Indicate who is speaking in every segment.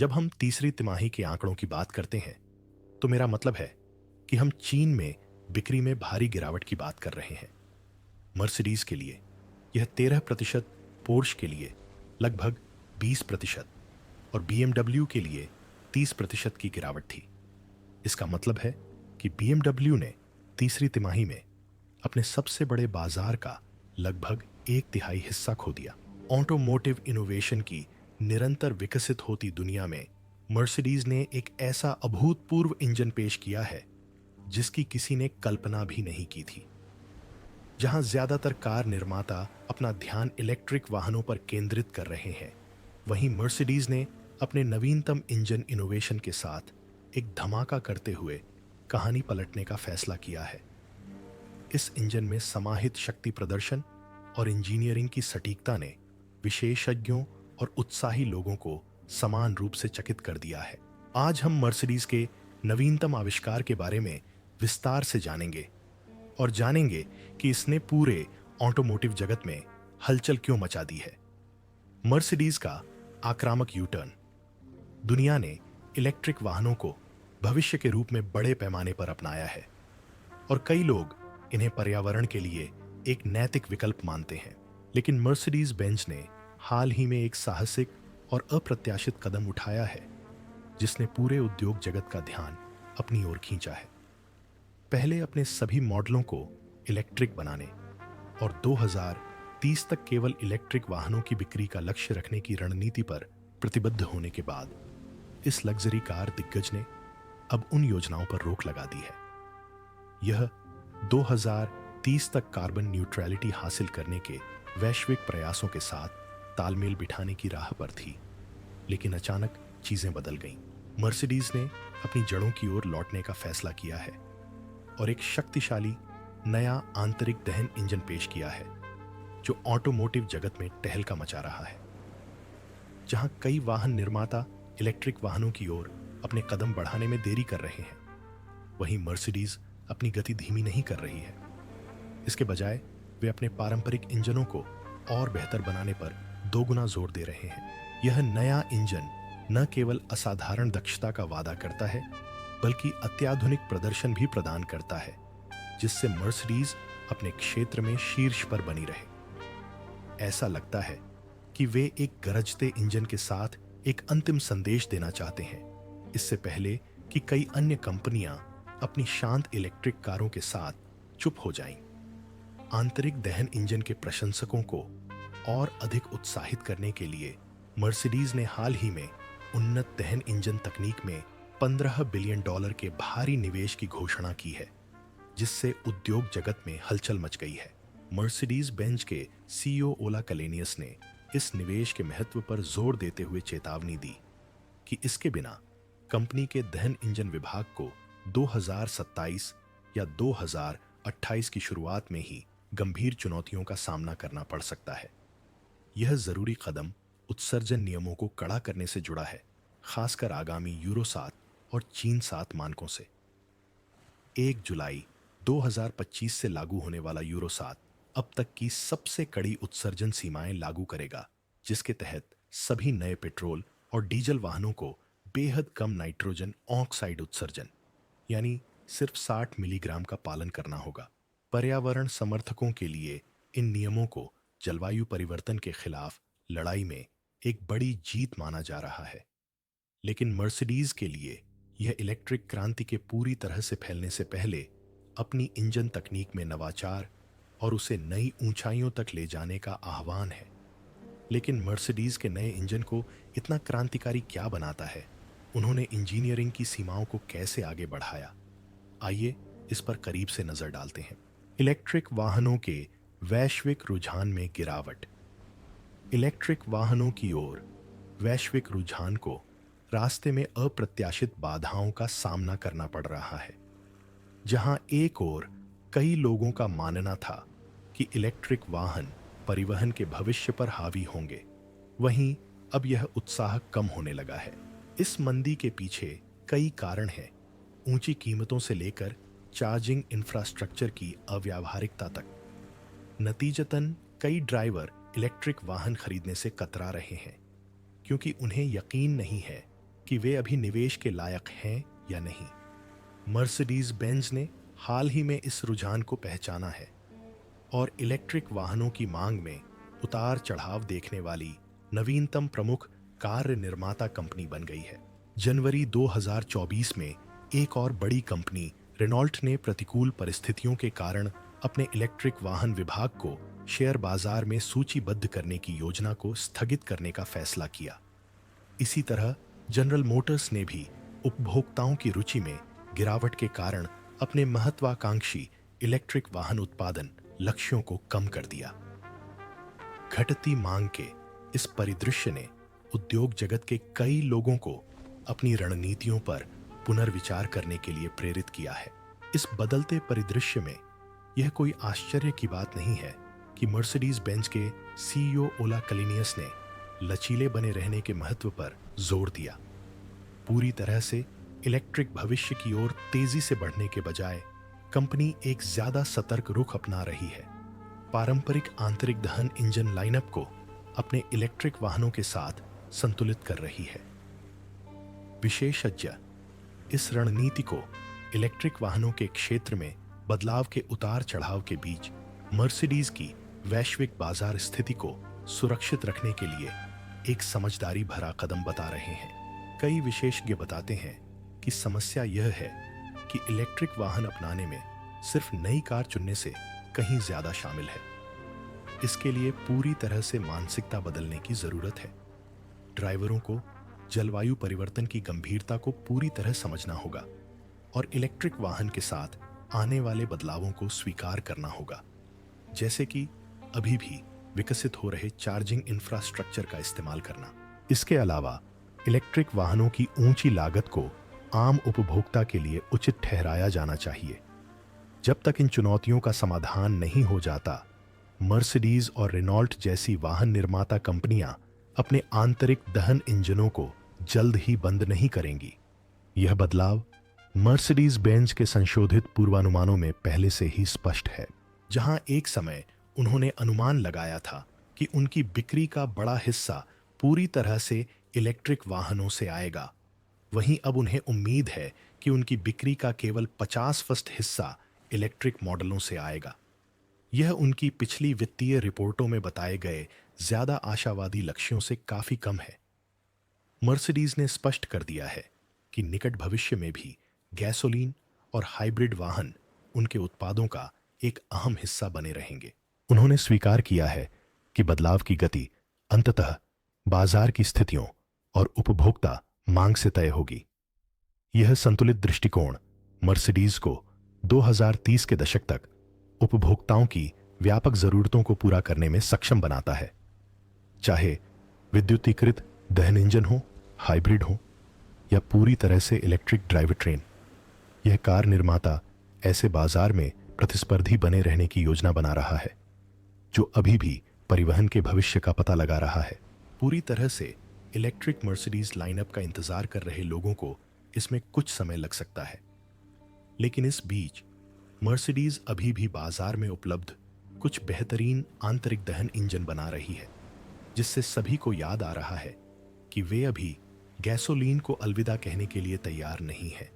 Speaker 1: जब हम तीसरी तिमाही के आंकड़ों की बात करते हैं तो मेरा मतलब है कि हम चीन में बिक्री में भारी गिरावट की बात कर रहे हैं। मर्सिडीज के लिए यह 13%, पोर्श के लिए लगभग 20% और बीएमडब्ल्यू के लिए 30% की गिरावट थी। इसका मतलब है कि बीएमडब्ल्यू ने तीसरी तिमाही में अपने सबसे बड़े बाजार का लगभग 1/3 हिस्सा खो दिया। ऑटोमोटिव इनोवेशन की निरंतर विकसित होती दुनिया में मर्सिडीज ने एक ऐसा अभूतपूर्व इंजन पेश किया है जिसकी किसी ने कल्पना भी नहीं की थी। जहां ज्यादातर कार निर्माता अपना ध्यान इलेक्ट्रिक वाहनों पर केंद्रित कर रहे हैं, वहीं मर्सिडीज ने अपने नवीनतम इंजन इनोवेशन के साथ एक धमाका करते हुए कहानी पलटने का फैसला किया है। इस इंजन में समाहित शक्ति प्रदर्शन और इंजीनियरिंग की सटीकता ने विशेषज्ञों और उत्साही लोगों को समान रूप से चकित कर दिया है। आज हम मर्सिडीज के नवीनतम आविष्कार के बारे में विस्तार से जानेंगे और जानेंगे कि इसने पूरे ऑटोमोटिव जगत में हलचल क्यों मचा दी है। मर्सिडीज का आक्रामक यू टर्न। दुनिया ने इलेक्ट्रिक वाहनों को भविष्य के रूप में बड़े पैमाने पर अपनाया है और कई लोग इन्हें पर्यावरण के लिए एक नैतिक विकल्प मानते हैं। लेकिन मर्सिडीज बेंज ने हाल ही में एक साहसिक और अप्रत्याशित कदम उठाया है जिसने पूरे उद्योग जगत का ध्यान अपनी ओर खींचा है। पहले अपने सभी मॉडलों को इलेक्ट्रिक बनाने और 2030 तक केवल इलेक्ट्रिक वाहनों की बिक्री का लक्ष्य रखने की रणनीति पर प्रतिबद्ध होने के बाद इस लग्जरी कार दिग्गज ने अब उन योजनाओं पर रोक लगा दी है। यह 2030 तक कार्बन न्यूट्रलिटी हासिल करने के वैश्विक प्रयासों के साथ तालमेल बिठाने की राह पर थी, लेकिन अचानक चीजें बदल गईं। मर्सिडीज ने अपनी जड़ों की ओर लौटने का फैसला किया है और एक शक्तिशाली नया आंतरिक दहन इंजन पेश किया है जो ऑटोमोटिव जगत में टहलका मचा रहा है। जहां कई वाहन निर्माता इलेक्ट्रिक वाहनों की ओर अपने कदम बढ़ाने में देरी कर रहे हैं, वहीं मर्सिडीज अपनी गति धीमी नहीं कर रही है। इसके बजाय वे अपने पारंपरिक इंजनों को और बेहतर बनाने पर दोगुना जोर दे रहे हैं। यह नया इंजन न केवल असाधारण दक्षता का वादा करता है, बल्कि अत्याधुनिक प्रदर्शन भी प्रदान करता है, जिससे मर्सिडीज अपने क्षेत्र में शीर्ष पर बनी रहे। ऐसा लगता है कि वे एक गरजते इंजन के साथ एक अंतिम संदेश देना चाहते हैं, इससे पहले कि कई अन्य कंपनियां अपनी शांत इलेक्ट्रिक कारों के साथ चुप हो जाएं। आंतरिक दहन इंजन के प्रशंसकों को और अधिक उत्साहित करने के लिए मर्सिडीज ने हाल ही में उन्नत दहन इंजन तकनीक में $15 बिलियन के भारी निवेश की घोषणा की है, जिससे उद्योग जगत में हलचल मच गई है। मर्सिडीज बेंज के सीईओ ओला कैलेनियस ने इस निवेश के महत्व पर जोर देते हुए चेतावनी दी कि इसके बिना कंपनी के दहन इंजन विभाग को 2027 या 2028 की शुरुआत में ही गंभीर चुनौतियों का सामना करना पड़ सकता है। यह जरूरी कदम उत्सर्जन नियमों को कड़ा करने से जुड़ा है, खासकर आगामी यूरो 7 और चीन 7 मानकों से। 1 जुलाई 2025 से लागू होने वाला यूरो 7 अब तक की सबसे कड़ी उत्सर्जन सीमाएं लागू करेगा, जिसके तहत सभी नए पेट्रोल और डीजल वाहनों को बेहद कम नाइट्रोजन ऑक्साइड उत्सर्जन यानी सिर्फ 60 मिलीग्राम का पालन करना होगा। पर्यावरण समर्थकों के लिए इन नियमों को जलवायु परिवर्तन के खिलाफ लड़ाई में एक बड़ी जीत माना जा रहा है। लेकिन मर्सिडीज के लिए यह इलेक्ट्रिक क्रांति के पूरी तरह से फैलने से पहले अपनी इंजन तकनीक में नवाचार और उसे नई ऊंचाइयों तक ले जाने का आह्वान है। लेकिन मर्सिडीज के नए इंजन को इतना क्रांतिकारी क्या बनाता है? उन्होंने इंजीनियरिंग की सीमाओं को कैसे आगे बढ़ाया? आइए इस पर करीब से नजर डालते हैं। इलेक्ट्रिक वाहनों के वैश्विक रुझान में गिरावट। इलेक्ट्रिक वाहनों की ओर वैश्विक रुझान को रास्ते में अप्रत्याशित बाधाओं का सामना करना पड़ रहा है। जहां एक ओर कई लोगों का मानना था कि इलेक्ट्रिक वाहन परिवहन के भविष्य पर हावी होंगे, वहीं अब यह उत्साह कम होने लगा है। इस मंदी के पीछे कई कारण हैं, ऊंची कीमतों से लेकर चार्जिंग इंफ्रास्ट्रक्चर की अव्यावहारिकता तक। नतीजतन कई ड्राइवर इलेक्ट्रिक वाहन खरीदने से कतरा रहे हैं, क्योंकि उन्हें यकीन नहीं है कि वे अभी निवेश के लायक हैं या नहीं। मर्सिडीज बेंज ने हाल ही में इस रुझान को पहचाना है और इलेक्ट्रिक वाहनों की मांग में उतार चढ़ाव देखने वाली नवीनतम प्रमुख कार निर्माता कंपनी बन गई है। जनवरी 2024 में एक और बड़ी कंपनी रेनॉल्ट ने प्रतिकूल परिस्थितियों के कारण अपने इलेक्ट्रिक वाहन विभाग को शेयर बाजार में सूचीबद्ध करने की योजना को स्थगित करने का फैसला किया। इसी तरह जनरल मोटर्स ने भी उपभोक्ताओं की रुचि में गिरावट के कारण अपने महत्वाकांक्षी इलेक्ट्रिक वाहन उत्पादन लक्ष्यों को कम कर दिया। घटती मांग के इस परिदृश्य ने उद्योग जगत के कई लोगों को अपनी रणनीतियों पर पुनर्विचार करने के लिए प्रेरित किया है। इस बदलते परिदृश्य में यह कोई आश्चर्य की बात नहीं है कि मर्सिडीज बेंज के सीईओ ओला कलिनियस ने लचीले बने रहने के महत्व पर जोर दिया। पूरी तरह से इलेक्ट्रिक भविष्य की ओर तेजी से बढ़ने के बजाय कंपनी एक ज्यादा सतर्क रुख अपना रही है। पारंपरिक आंतरिक दहन इंजन लाइनअप को अपने इलेक्ट्रिक वाहनों के साथ संतुलित कर रही है। विशेषज्ञ इस रणनीति को इलेक्ट्रिक वाहनों के क्षेत्र में बदलाव के उतार चढ़ाव के बीच मर्सिडीज की वैश्विक बाजार स्थिति को सुरक्षित रखने के लिए एक समझदारी भरा कदम बता रहे हैं। कई विशेषज्ञ बताते हैं कि समस्या यह है कि इलेक्ट्रिक वाहन अपनाने में सिर्फ नई कार चुनने से कहीं ज्यादा शामिल है। इसके लिए पूरी तरह से मानसिकता बदलने की जरूरत है। ड्राइवरों को जलवायु परिवर्तन की गंभीरता को पूरी तरह समझना होगा और इलेक्ट्रिक वाहन के साथ आने वाले बदलावों को स्वीकार करना होगा, जैसे कि अभी भी विकसित हो रहे चार्जिंग इंफ्रास्ट्रक्चर का इस्तेमाल करना। इसके अलावा इलेक्ट्रिक वाहनों की ऊंची लागत को आम उपभोक्ता के लिए उचित ठहराया जाना चाहिए। जब तक इन चुनौतियों का समाधान नहीं हो जाता, मर्सिडीज और रेनॉल्ट जैसी वाहन निर्माता कंपनियां अपने आंतरिक दहन इंजनों को जल्द ही बंद नहीं करेंगी। यह बदलाव मर्सिडीज बेंज के संशोधित पूर्वानुमानों में पहले से ही स्पष्ट है। जहां एक समय उन्होंने अनुमान लगाया था कि उनकी बिक्री का बड़ा हिस्सा पूरी तरह से इलेक्ट्रिक वाहनों से आएगा, वहीं अब उन्हें उम्मीद है कि उनकी बिक्री का केवल 50% हिस्सा इलेक्ट्रिक मॉडलों से आएगा। यह उनकी पिछली वित्तीय रिपोर्टों में बताए गए ज्यादा आशावादी लक्ष्यों से काफी कम है। मर्सिडीज ने स्पष्ट कर दिया है कि निकट भविष्य में भी गैसोलीन और हाइब्रिड वाहन उनके उत्पादों का एक अहम हिस्सा बने रहेंगे। उन्होंने स्वीकार किया है कि बदलाव की गति अंततः बाजार की स्थितियों और उपभोक्ता मांग से तय होगी। यह संतुलित दृष्टिकोण मर्सिडीज को 2030 के दशक तक उपभोक्ताओं की व्यापक जरूरतों को पूरा करने में सक्षम बनाता है, चाहे विद्युतीकृत दहन इंजन हो, हाइब्रिड हो या पूरी तरह से इलेक्ट्रिक ड्राइव ट्रेन। यह कार निर्माता ऐसे बाजार में प्रतिस्पर्धी बने रहने की योजना बना रहा है जो अभी भी परिवहन के भविष्य का पता लगा रहा है। पूरी तरह से इलेक्ट्रिक मर्सिडीज लाइनअप का इंतजार कर रहे लोगों को इसमें कुछ समय लग सकता है, लेकिन इस बीच मर्सिडीज अभी भी बाजार में उपलब्ध कुछ बेहतरीन आंतरिक दहन इंजन बना रही है, जिससे सभी को याद आ रहा है कि वे अभी गैसोलीन को अलविदा कहने के लिए तैयार नहीं है।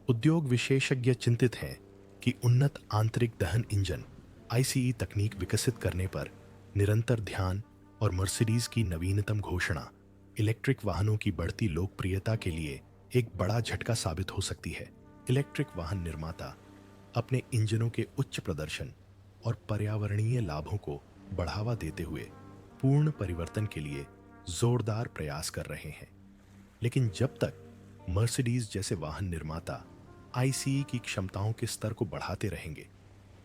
Speaker 1: उद्योग विशेषज्ञ चिंतित हैं कि उन्नत आंतरिक दहन इंजन आईसीई तकनीक विकसित करने पर निरंतर ध्यान और मर्सिडीज की नवीनतम घोषणा इलेक्ट्रिक वाहनों की बढ़ती लोकप्रियता के लिए एक बड़ा झटका साबित हो सकती है। इलेक्ट्रिक वाहन निर्माता अपने इंजनों के उच्च प्रदर्शन और पर्यावरणीय लाभों को बढ़ावा देते हुए पूर्ण परिवर्तन के लिए जोरदार प्रयास कर रहे हैं, लेकिन जब तक मर्सिडीज जैसे वाहन निर्माता आईसीई की क्षमताओं के स्तर को बढ़ाते रहेंगे,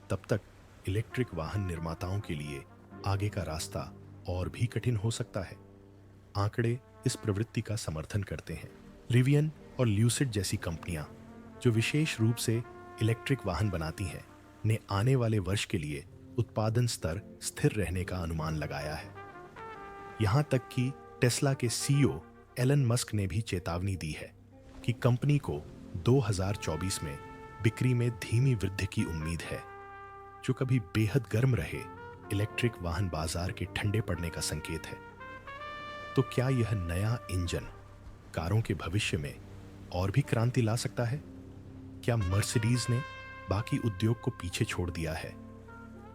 Speaker 1: तब तक इलेक्ट्रिक वाहन निर्माताओं के लिए आगे का रास्ता और भी कठिन हो सकता है। आंकड़े इस प्रवृत्ति का समर्थन करते हैं। रिवियन और ल्यूसिड जैसी कंपनियां जो विशेष रूप से इलेक्ट्रिक वाहन बनाती हैं, ने आने वाले वर्ष के लिए उत्पादन स्तर स्थिर रहने का अनुमान लगाया है। यहां तक कि टेस्ला के सीईओ एलन मस्क ने भी चेतावनी दी है कि कंपनी को 2024 में बिक्री में धीमी वृद्धि की उम्मीद है, जो कभी बेहद गर्म रहे इलेक्ट्रिक वाहन बाजार के ठंडे पड़ने का संकेत है। तो क्या यह नया इंजन कारों के भविष्य में और भी क्रांति ला सकता है? क्या मर्सिडीज ने बाकी उद्योग को पीछे छोड़ दिया है?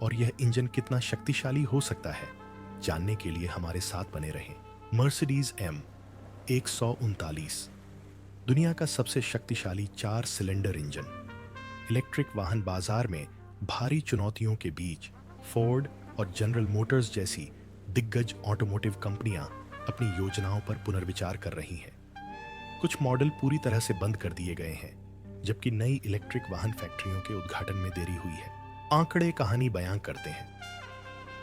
Speaker 1: और यह इंजन कितना शक्तिशाली हो सकता है, जानने के लिए हमारे साथ बने रहें। मर्सिडीज M139 दुनिया का सबसे शक्तिशाली 4 सिलेंडर इंजन। इलेक्ट्रिक वाहन बाजार में भारी चुनौतियों के बीच फोर्ड और जनरल मोटर्स जैसी दिग्गज ऑटोमोटिव कंपनियां अपनी योजनाओं पर पुनर्विचार कर रही हैं। कुछ मॉडल पूरी तरह से बंद कर दिए गए हैं, जबकि नई इलेक्ट्रिक वाहन फैक्ट्रियों के उद्घाटन में देरी हुई है। आंकड़े कहानी बयां करते हैं।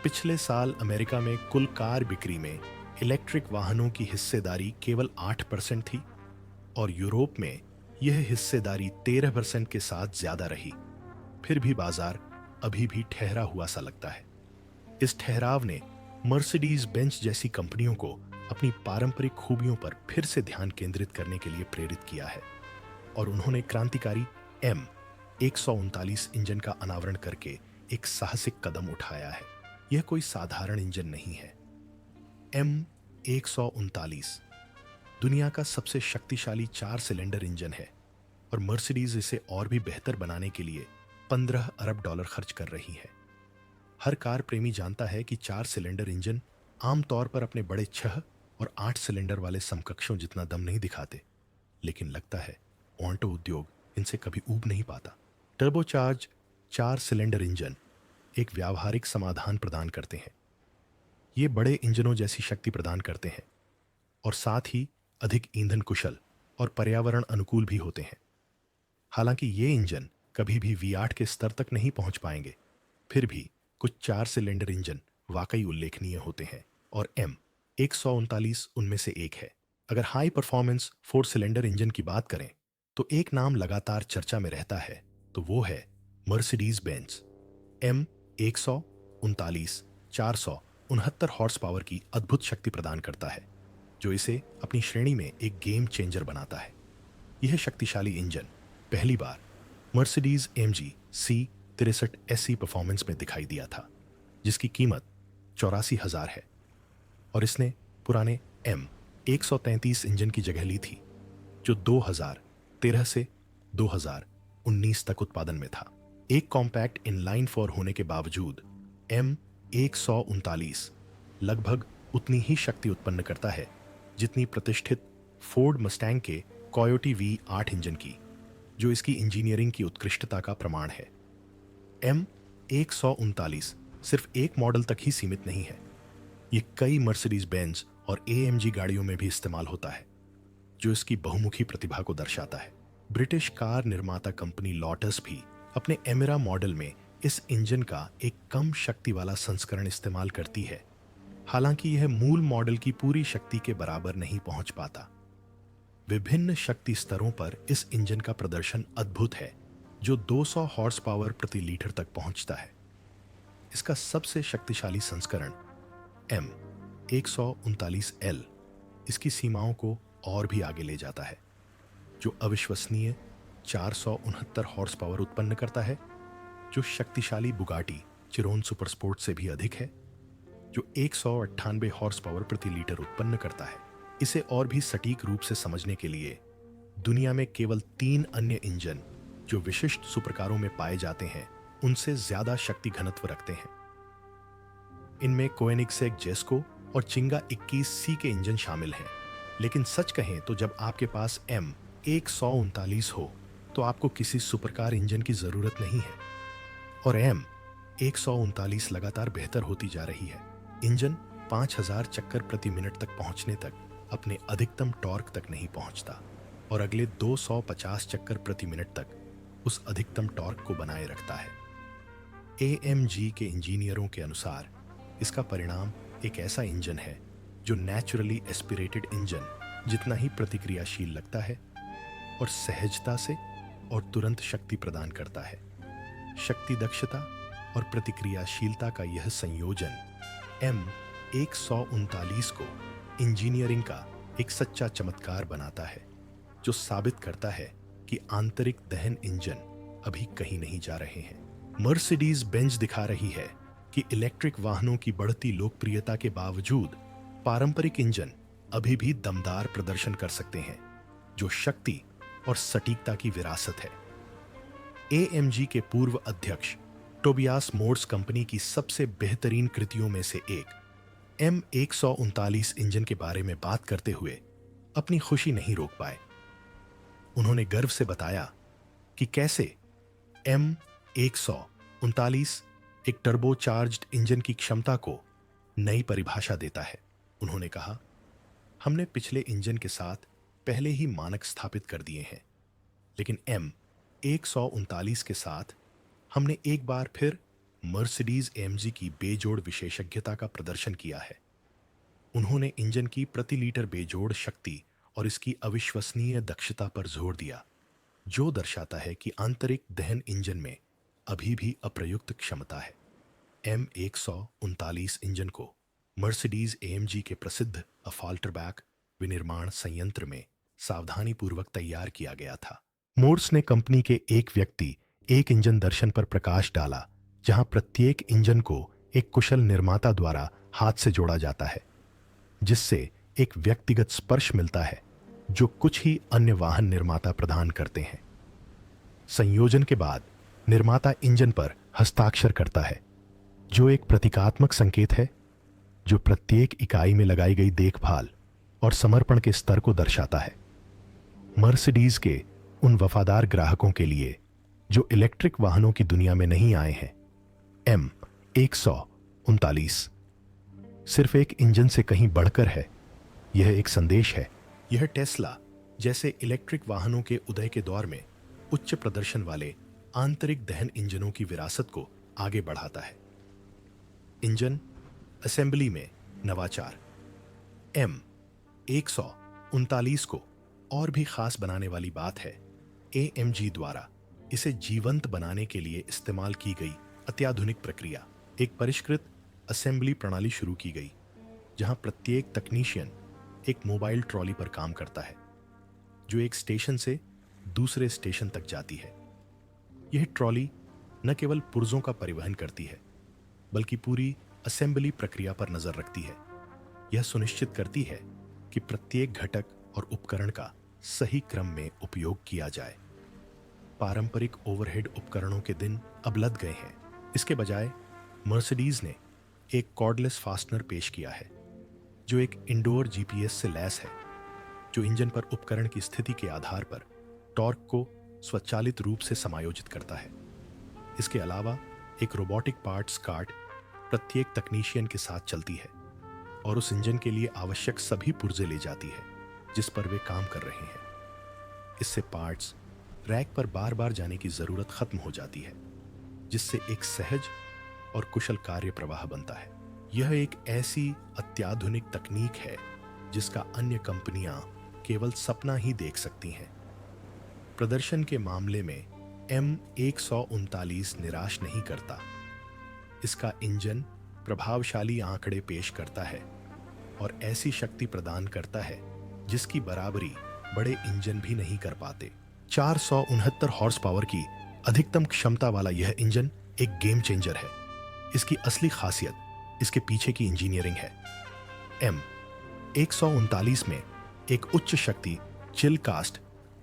Speaker 1: पिछले साल अमेरिका में कुल कार बिक्री में इलेक्ट्रिक वाहनों की हिस्सेदारी केवल 8% थी और यूरोप में यह हिस्सेदारी 13% के साथ ज्यादा रही। फिर भी बाजार अभी भी ठहरा हुआ सा लगता है। इस ठहराव ने मर्सिडीज बेंज जैसी कंपनियों को अपनी पारंपरिक खूबियों पर फिर से ध्यान केंद्रित करने के लिए प्रेरित किया है और उन्होंने क्रांतिकारी M139 इंजन का अनावरण करके एक साहसिक कदम उठाया है। यह कोई साधारण इंजन नहीं है। M139 दुनिया का सबसे शक्तिशाली 4 सिलेंडर इंजन है और मर्सिडीज इसे और भी बेहतर बनाने के लिए $15 अरब खर्च कर रही है। हर कार प्रेमी जानता है कि 4 सिलेंडर इंजन आमतौर पर अपने बड़े 6 और 8 सिलेंडर वाले समकक्षों जितना दम नहीं दिखाते, लेकिन लगता है ऑटो उद्योग इनसे कभी ऊब नहीं पाता। टर्बोचार्ज 4 सिलेंडर इंजन एक व्यावहारिक समाधान प्रदान करते हैं। ये बड़े इंजनों जैसी शक्ति प्रदान करते हैं और साथ ही अधिक ईंधन कुशल और पर्यावरण अनुकूल भी होते हैं। हालांकि ये इंजन कभी भी V8 के स्तर तक नहीं पहुंच पाएंगे, फिर भी कुछ 4 सिलेंडर इंजन वाकई उल्लेखनीय होते हैं और M139 उनमें से एक है। अगर हाई परफॉर्मेंस 4 सिलेंडर इंजन की बात करें तो एक नाम लगातार चर्चा में रहता है, तो वो है Mercedes Benz. M139 469 horse power की अद्भुत शक्ति प्रदान करता है, जो इसे अपनी श्रेणी में एक गेम चेंजर बनाता है। यह शक्तिशाली इंजन पहली बार Mercedes AMG C63 SE performance में दिखाई दिया था, जिसकी कीमत 84,000 है और इसने पुराने M133 इंजन की जगह ली थी, जो 2013 से 2019 तक उत्पादन में था। एक कॉम्पैक्ट इनलाइन 4 होने के बावजूद M139 लगभग उतनी ही शक्ति उत्पन्न करता है जितनी प्रतिष्ठित फोर्ड मस्टैंग के कोयोटी V8 इंजन की, जो इसकी इंजीनियरिंग की उत्कृष्टता का प्रमाण है। M139 सिर्फ एक मॉडल तक ही सीमित नहीं है। ये कई मर्सिडीज बेंज और AMG गाड़ियों में भी इस्तेमाल होता है, जो इसकी बहुमुखी प्रतिभा को दर्शाता है। ब्रिटिश कार निर्माता कंपनी लॉटस भी अपने एमिरा मॉडल में इस इंजन का एक कम शक्ति वाला संस्करण इस्तेमाल करती है। हालांकि यह मूल मॉडल की पूरी शक्ति के बराबर नहीं पहुंच पाता। विभिन्न शक्ति स्तरों पर इस इंजन का प्रदर्शन अद्भुत है, जो 200 हॉर्स पावर प्रति लीटर तक पहुंचता है। इसका सबसे शक्तिशाली संस्करण M139L इसकी सीमाओं को और भी आगे ले जाता है, जो अविश्वसनीय 469 हॉर्स पावर उत्पन्न करता है, जो शक्तिशाली बुगाटी चिरोन सुपर स्पोर्ट से भी अधिक है, जो 198 हॉर्स पावर प्रति लीटर उत्पन्न करता है। इसे और भी सटीक रूप से समझने के लिए दुनिया में केवल 3 अन्य इंजन जो विशिष्ट सुपरकारों में पाए जाते हैं उनसे ज्यादा शक्ति घनत्व रखते हैं। इनमें कोएनिग्सेग जेस्को और चिंगा 21C के इंजन शामिल हैं। लेकिन सच कहें तो जब आपके पास M139 हो तो आपको किसी सुपरकार इंजन की जरूरत नहीं है और M139 लगातार बेहतर होती जा रही है। इंजन 5000 चक्कर प्रति मिनट तक पहुंचने तक अपने अधिकतम टॉर्क तक नहीं पहुंचता और अगले 250 चक्कर प्रति मिनट तक उस अधिकतम टॉर्क को बनाए रखता है। AMG के इंजीनियरों के अनुसार इसका परिणाम एक ऐसा इंजन है जो नेचुरली एस्पिरेटेड इंजन जितना ही प्रतिक्रियाशील लगता है और सहजता से और तुरंत शक्ति प्रदान करता है। शक्ति दक्षता और प्रतिक्रियाशीलता का यह संयोजन M139 को इंजीनियरिंग का एक सच्चा चमत्कार बनाता है, जो साबित करता है कि आंतरिक दहन इंजन अभी कहीं नहीं जा रहे हैं। मर्सिडीज बेंज दिखा रही है कि इलेक्ट्रिक वाहनों की बढ़ती लोकप्रियता के बावजूद पारंपरिक इंजन अभी भी दमदार प्रदर्शन कर सकते हैं, जो शक्ति और सटीकता की विरासत है। एएमजी के पूर्व अध्यक्ष टोबियास मोर्स कंपनी की सबसे बेहतरीन कृतियों में से एक M139 इंजन के बारे में बात करते हुए अपनी खुशी नहीं रोक पाए। उन्होंने गर्व से बताया कि कैसे M139 एक टर्बोचार्ज्ड इंजन की क्षमता को नई परिभाषा देता है। उन्होंने कहा, हमने पिछले इंजन के साथ पहले ही मानक स्थापित कर दिए हैं, लेकिन M139 के साथ हमने एक बार फिर मर्सिडीज एएमजी की बेजोड़ विशेषज्ञता का प्रदर्शन किया है। उन्होंने इंजन की प्रति लीटर बेजोड़ शक्ति और इसकी अविश्वसनीय दक्षता पर जोर दिया, जो दर्शाता है कि आंतरिक दहन इंजन में अभी भी अप्रयुक्त क्षमता है। M139 इंजन को मर्सिडीज एएमजी के प्रसिद्ध अफाल्टरबैक विनिर्माण संयंत्र में सावधानीपूर्वक तैयार किया गया था। मोर्स ने कंपनी के एक व्यक्ति एक इंजन दर्शन पर प्रकाश डाला, जहां प्रत्येक इंजन को एक कुशल निर्माता द्वारा हाथ से जोड़ा जाता है, जिससे एक व्यक्तिगत स्पर्श मिलता है जो कुछ ही अन्य वाहन निर्माता प्रदान करते हैं। संयोजन के बाद निर्माता इंजन पर हस्ताक्षर करता है, जो एक प्रतीकात्मक संकेत है जो प्रत्येक इकाई में लगाई गई देखभाल और समर्पण के स्तर को दर्शाता है। मर्सिडीज के उन वफादार ग्राहकों के लिए जो इलेक्ट्रिक वाहनों की दुनिया में नहीं आए हैं, M139 सिर्फ एक इंजन से कहीं बढ़कर है। यह एक संदेश है। यह टेस्ला जैसे इलेक्ट्रिक वाहनों के उदय के दौर में उच्च प्रदर्शन वाले आंतरिक दहन इंजनों की विरासत को आगे बढ़ाता है। इंजन असेंबली में नवाचार। M139 को और भी खास बनाने वाली बात है एएमजी द्वारा इसे जीवंत बनाने के लिए इस्तेमाल की गई अत्याधुनिक प्रक्रिया। एक परिष्कृत असेंबली प्रणाली शुरू की गई, जहां प्रत्येक तकनीशियन एक मोबाइल ट्रॉली पर काम करता है, जो एक स्टेशन से दूसरे स्टेशन तक जाती है। यह ट्रॉली न केवल पुर्जों का परिवहन करती है, बल्कि पूरी असेंबली प्रक्रिया पर नजर रखती है। यह सुनिश्चित करती है कि प्रत्येक घटक और उपकरण का सही क्रम में उपयोग किया जाए। पारंपरिक ओवरहेड उपकरणों के दिन अब लद गए हैं। इसके बजाय मर्सिडीज ने एक कॉर्डलेस फास्टनर पेश किया है, जो एक इंडोर जीपीएस से लैस है, जो इंजन पर उपकरण की स्थिति के आधार पर टॉर्क को स्वचालित रूप से समायोजित करता है। इसके अलावा एक रोबोटिक पार्ट्स कार्ट प्रत्येक तकनीशियन के साथ चलती है और उस इंजन के लिए आवश्यक सभी पुर्जे ले जाती है जिस पर वे काम कर रहे हैं। इससे पार्ट्स रैक पर बार बार जाने की जरूरत खत्म हो जाती है, जिससे एक सहज और कुशल कार्य प्रवाह बनता है। यह एक ऐसी अत्याधुनिक तकनीक है जिसका अन्य कंपनियां केवल सपना ही देख सकती हैं। प्रदर्शन के मामले में M139 निराश नहीं करता। इसका इंजन प्रभावशाली आंकड़े पेश करता है और ऐसी शक्ति प्रदान करता है जिसकी बराबरी बड़े इंजन भी नहीं कर पाते। 469 हॉर्स पावर की अधिकतम क्षमता वाला यह इंजन एक गेम चेंजर है। इसकी असली खासियत इसके पीछे की इंजीनियरिंग है। M139 में एक उच्च शक्ति chill cast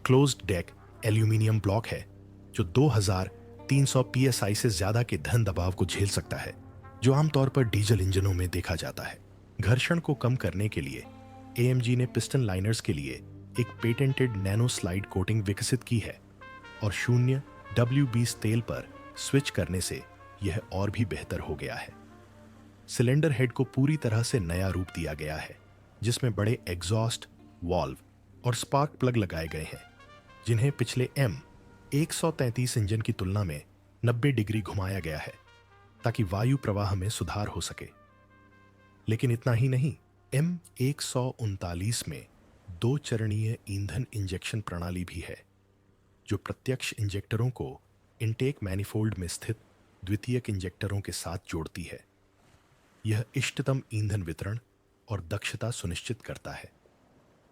Speaker 1: closed deck aluminium block है, जो 2300 psi से ज्यादा के धन दबाव को झेल सकता है, जो आमतौर पर डीजल इंजनों में देखा जाता है। घर्षण को कम करने के लिए एएमजी ने पिस्टन लाइनर्स के लिए एक पेटेंटेड नैनो स्लाइड कोटिंग विकसित की है और 0 W20 तेल पर स्विच करने से यह और भी बेहतर हो गया है। सिलेंडर हेड को पूरी तरह से नया रूप दिया गया है, जिसमें बड़े एग्जॉस्ट वाल्व और स्पार्क प्लग लगाए गए हैं, जिन्हें पिछले M133 इंजन की तुलना में 90 डिग्री घुमाया गया है ताकि वायु प्रवाह में सुधार हो सके। लेकिन इतना ही नहीं, M139 में 2 चरणीय ईंधन इंजेक्शन प्रणाली भी है, जो प्रत्यक्ष इंजेक्टरों को इनटेक मैनिफोल्ड में स्थित द्वितीयक इंजेक्टरों के साथ जोड़ती है। यह इष्टतम ईंधन वितरण और दक्षता सुनिश्चित करता है।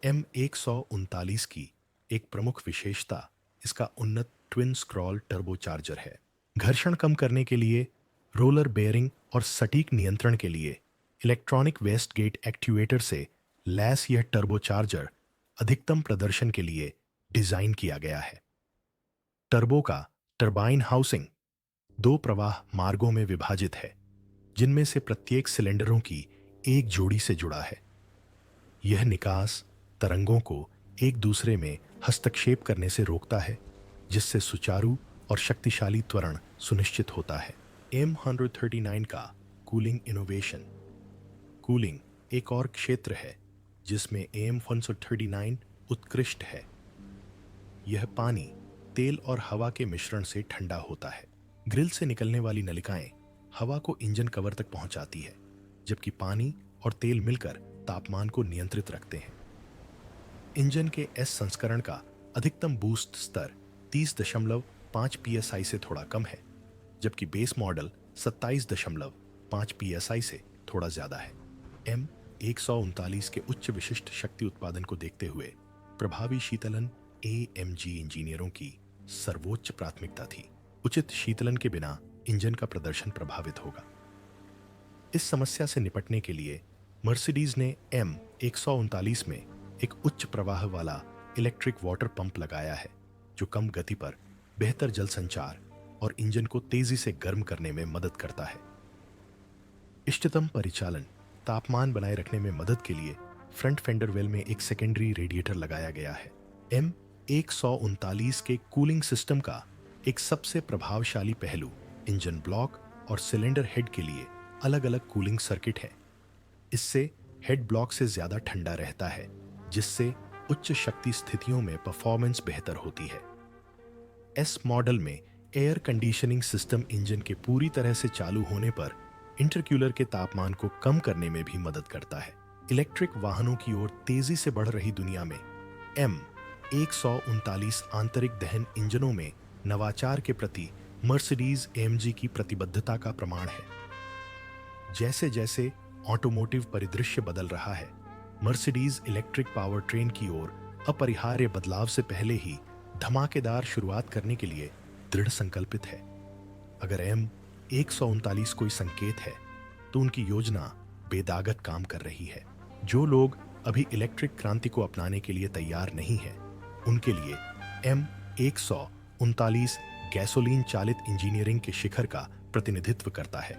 Speaker 1: M139 की एक प्रमुख विशेषता इसका उन्नत ट्विन स्क्रॉल टर्बोचार्जर है। घर्षण कम करने के लिए, रोलर बेयरिंग और सटीक नियंत्रण के लिए इलेक्ट्रॉनिक वेस्ट गेट एक्ट्यूएटर से लैस यह टर्बोचार्जर अधिकतम प्रदर्शन के लिए डिजाइन किया गया है। टर्बो का टरबाइन हाउसिंग दो प्रवाह मार्गों में विभाजित है, जिनमें से प्रत्येक सिलेंडरों की एक जोड़ी से जुड़ा है। यह निकास तरंगों को एक दूसरे में हस्तक्षेप करने से रोकता है, जिससे सुचारू और शक्तिशाली त्वरण सुनिश्चित होता है। M139 का कूलिंग इनोवेशन। कूलिंग एक और क्षेत्र है जिसमें M139 उत्कृष्ट है। यह पानी, तेल और हवा के मिश्रण से ठंडा होता है। ग्रिल से निकलने वाली नलिकाएं हवा को इंजन कवर तक पहुंचाती है, जबकि पानी और तेल मिलकर तापमान को नियंत्रित रखते हैं। इंजन के एस संस्करण का अधिकतम बूस्ट स्तर 30.5 psi से थोड़ा कम है, जबकि बेस मॉडल 27.5 psi से थोड़ा ज्यादा है। M139 के उच्च विशिष्ट शक्ति उत्पादन को देखते हुए प्रभावी शीतलन AMG इंजीनियरों की सर्वोच्च प्राथमिकता थी। उचित शीतलन के बिना इंजन का प्रदर्शन प्रभावित होगा। इस समस्या से निपटने के लिए मर्सिडीज ने M139 में एक उच्च प्रवाह वाला इलेक्ट्रिक वाटर पंप लगाया है, जो कम गति पर बेहतर जल संचार और इंजन को तेजी से गर्म करने में मदद करता है। इष्टतम परिचालन तापमान बनाए रखने में मदद के लिए फ्रंट फेंडर वेल में एक सेकेंडरी रेडिएटर लगाया गया है। M139 के कूलिंग सिस्टम का एक सबसे प्रभावशाली पहलू इंजन ब्लॉक और सिलेंडर हेड के लिए अलग अलग कूलिंग सर्किट है। इससे हेड ब्लॉक से ज्यादा ठंडा रहता है, जिससे उच्च शक्ति स्थितियों में परफॉर्मेंस बेहतर होती है। एस मॉडल में एयर कंडीशनिंग सिस्टम इंजन के पूरी तरह से चालू होने पर इंटरकूलर के तापमान को कम करने में भी मदद करता है। इलेक्ट्रिक वाहनों की ओर तेजी से बढ़ रही दुनिया में M139 आंतरिक दहन इंजनों में नवाचार के प्रति मर्सिडीज AMG की प्रतिबद्धता का प्रमाण है। जैसे जैसे ऑटोमोटिव परिदृश्य बदल रहा है, मर्सिडीज इलेक्ट्रिक पावर ट्रेन की ओर अपरिहार्य बदलाव से पहले ही धमाकेदार शुरुआत करने के लिए दृढ़ संकल्पित है। अगर M139 कोई संकेत है, तो उनकी योजना बेदागत काम कर रही है। जो लोग अभी इलेक्ट्रिक क्रांति को अपनाने के लिए तैयार नहीं हैं, उनके लिए M139 गैसोलीन चालित इंजीनियरिंग के शिखर का प्रतिनिधित्व करता है।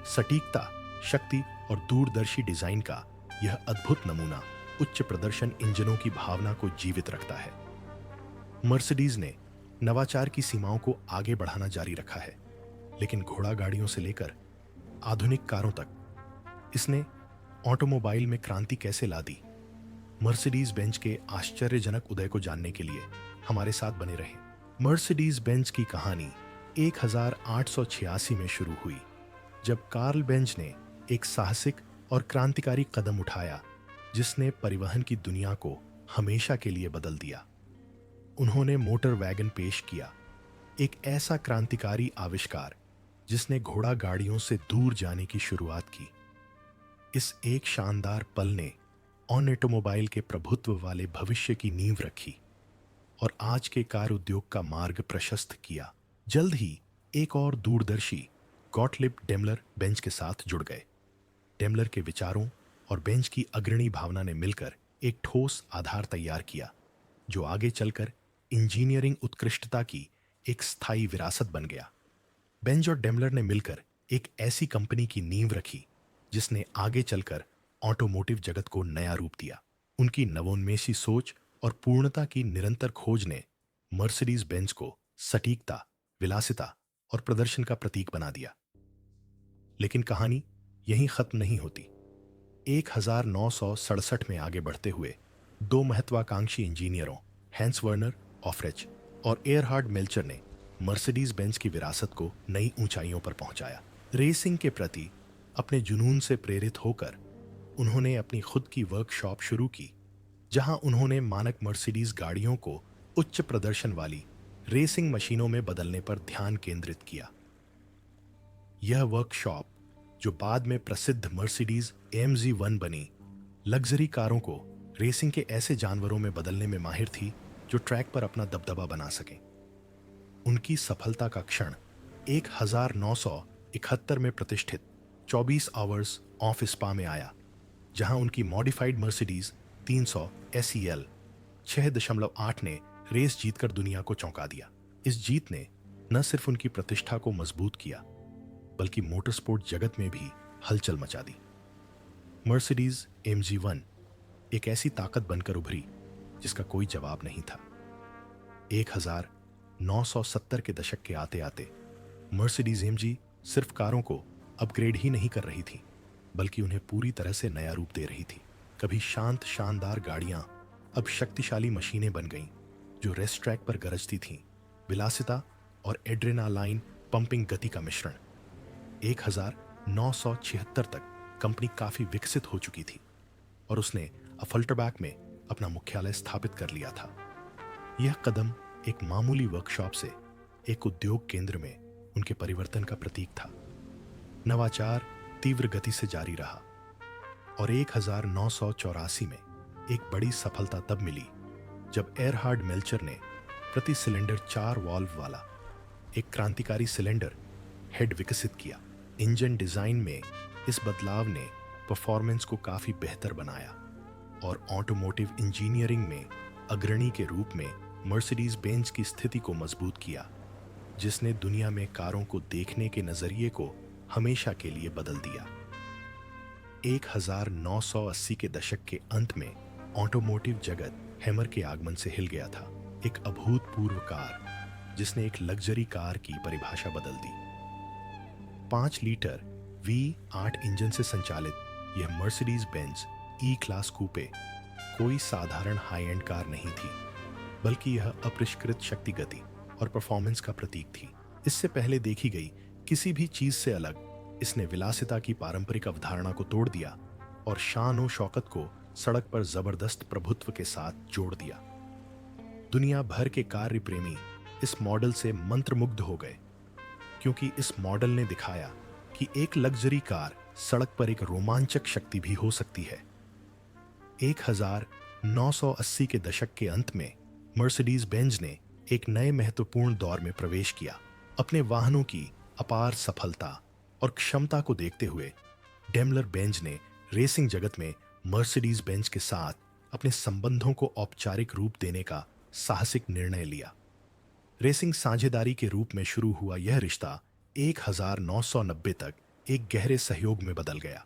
Speaker 1: सटीकता, शक्ति और दूरदर्शी डिजाइन का यह अद्भुत नमूना उच्च प्रदर्शन इंजनों की भावना को जीवित रखता है। मर्सिडीज ने नवाचार की सीमाओं को आगे बढ़ाना जारी रखा है, लेकिन घोड़ा गाड़ियों से लेकर आधुनिक कारों तक इसने ऑटोमोबाइल में क्रांति कैसे ला दी। मर्सिडीज बेंज के आश्चर्यजनक उदय को जानने के लिए हमारे साथ बने रहें। मर्सिडीज बेंज की कहानी 1886 में शुरू हुई, जब कार्ल बेंज ने एक साहसिक और क्रांतिकारी कदम उठाया, जिसने परिवहन की दुनिया को हमेशा के लिए बदल दिया। उन्होंने मोटर वैगन पेश किया, एक ऐसा क्रांतिकारी आविष्कार जिसने घोड़ा गाड़ियों से दूर जाने की शुरुआत की। इस एक शानदार पल ने ऑटोमोबाइल के प्रभुत्व वाले भविष्य की नींव रखी और आज के कार उद्योग का मार्ग प्रशस्त किया। जल्द ही एक और दूरदर्शी गॉटलिब डेमलर बेंज के साथ जुड़ गए। डेमलर के विचारों और बेंज की अग्रणी भावना ने मिलकर एक ठोस आधार तैयार किया, जो आगे चलकर इंजीनियरिंग उत्कृष्टता की एक स्थायी विरासत बन गया। बेंज और डेमलर ने मिलकर एक ऐसी कंपनी की नींव रखी जिसने आगे चलकर ऑटोमोटिव जगत को नया रूप दिया। उनकी नवोन्मेषी सोच और पूर्णता की निरंतर खोज ने मर्सिडीज बेंज को सटीकता, विलासिता और प्रदर्शन का प्रतीक बना दिया। लेकिन कहानी यहीं खत्म नहीं होती। 1967 में आगे बढ़ते हुए दो महत्वाकांक्षी इंजीनियरों हैंस वर्नर ऑफरेच और एयरहार्ड मेल्चर ने मर्सिडीज बेंज की विरासत को नई ऊंचाइयों पर पहुंचाया। रेसिंग के प्रति अपने जुनून से प्रेरित होकर उन्होंने अपनी खुद की वर्कशॉप शुरू की, जहां उन्होंने मानक मर्सिडीज गाड़ियों को उच्च प्रदर्शन वाली रेसिंग मशीनों में बदलने पर ध्यान केंद्रित किया। यह वर्कशॉप, जो बाद में प्रसिद्ध मर्सिडीज AMG 1 बनी, लग्जरी कारों को रेसिंग के ऐसे जानवरों में बदलने में माहिर थी जो ट्रैक पर अपना दबदबा बना सकें। उनकी सफलता का क्षण 1971 में प्रतिष्ठित 24 आवर्स ऑफ स्पा में आया, जहां उनकी मॉडिफाइड मर्सिडीज 300 SEL 6.8 ने रेस जीतकर दुनिया को चौंका दिया। इस जीत ने न सिर्फ उनकी प्रतिष्ठा को मजबूत किया, बल्कि मोटरस्पोर्ट जगत में भी हलचल मचा दी। मर्सिडीज AMG 1 एक ऐसी ताकत बनकर उभरी जिसका कोई जवाब नहीं था। 1970 के दशक के आते आते मर्सिडीज AMG सिर्फ कारों को अपग्रेड ही नहीं कर रही थी, बल्कि उन्हें पूरी तरह से नया रूप दे रही थी। कभी शांत शानदार गाड़ियां अब शक्तिशाली मशीनें बन गईं जो रेस ट्रैक पर गरजती थीं। विलासिता और एड्रेनालाइन पंपिंग गति का मिश्रण। 1976 तक कंपनी काफी विकसित हो चुकी थी और उसने अफल्टरबैक में अपना मुख्यालय स्थापित कर लिया था। यह कदम एक मामूली वर्कशॉप से एक उद्योग केंद्र में उनके परिवर्तन का प्रतीक था। नवाचार तीव्र गति से जारी रहा और 1984 में एक बड़ी सफलता तब मिली जब एयरहार्ड मेल्चर ने प्रति सिलेंडर 4 वाल्व वाला एक क्रांतिकारी सिलेंडर हेड विकसित किया। इंजन डिजाइन में इस बदलाव ने परफॉर्मेंस को काफी बेहतर बनाया और ऑटोमोटिव इंजीनियरिंग में अग्रणी के रूप में मर्सिडीज बेंज की स्थिति को मजबूत किया, जिसने दुनिया में कारों को देखने के नजरिए को हमेशा के लिए बदल दिया। 1980 के दशक के अंत में ऑटोमोटिव जगत हैमर के आगमन से हिल गया था। एक अभूतपूर्व कार जिसने एक लग्जरी कार की परिभाषा बदल दी। 5 लीटर V8 इंजन से संचालित यह मर्सिडीज बेंज E क्लास कूपे कोई साधारण हाई एंड कार नहीं थी, बल्कि यह अपरिष्कृत शक्ति गति और परफॉर्मेंस का प्रतीक थी। इससे पहले देखी गई किसी भी चीज से अलग इसने विलासिता की पारंपरिक अवधारणा को तोड़ दिया और शान और शौकत को सड़क पर जबरदस्त प्रभुत्व के साथ जोड़ दिया। दुनिया भर के कार्य प्रेमी इस मॉडल से मंत्रमुग्ध हो गए, क्योंकि इस मॉडल ने दिखाया कि एक लग्जरी कार सड़क पर एक रोमांचक शक्ति भी हो सकती है। 1980 के दशक के अंत में मर्सिडीज बेंज ने एक नए महत्वपूर्ण दौर में प्रवेश किया। अपने वाहनों की अपार सफलता और क्षमता को देखते हुए डेमलर बेंज ने रेसिंग जगत में मर्सिडीज बेंज के साथ अपने संबंधों को औपचारिक रूप देने का साहसिक निर्णय लिया। रेसिंग साझेदारी के रूप में शुरू हुआ यह रिश्ता 1990 तक एक गहरे सहयोग में बदल गया।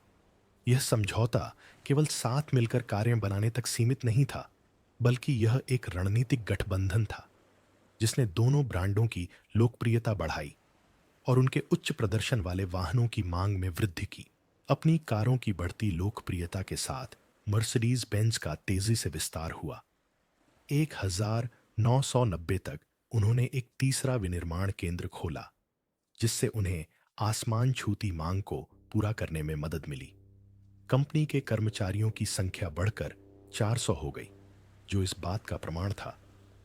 Speaker 1: यह समझौता केवल साथ मिलकर कार्य बनाने तक सीमित नहीं था, बल्कि यह एक रणनीतिक गठबंधन था जिसने दोनों ब्रांडों की लोकप्रियता बढ़ाई और उनके उच्च प्रदर्शन वाले वाहनों की मांग में वृद्धि की। अपनी कारों की बढ़ती लोकप्रियता के साथ मर्सिडीज बेंज का तेजी से विस्तार हुआ। 1990 तक उन्होंने एक तीसरा विनिर्माण केंद्र खोला, जिससे उन्हें आसमान छूती मांग को पूरा करने में मदद मिली। कंपनी के कर्मचारियों की संख्या बढ़कर 400 हो गई, जो इस बात का प्रमाण था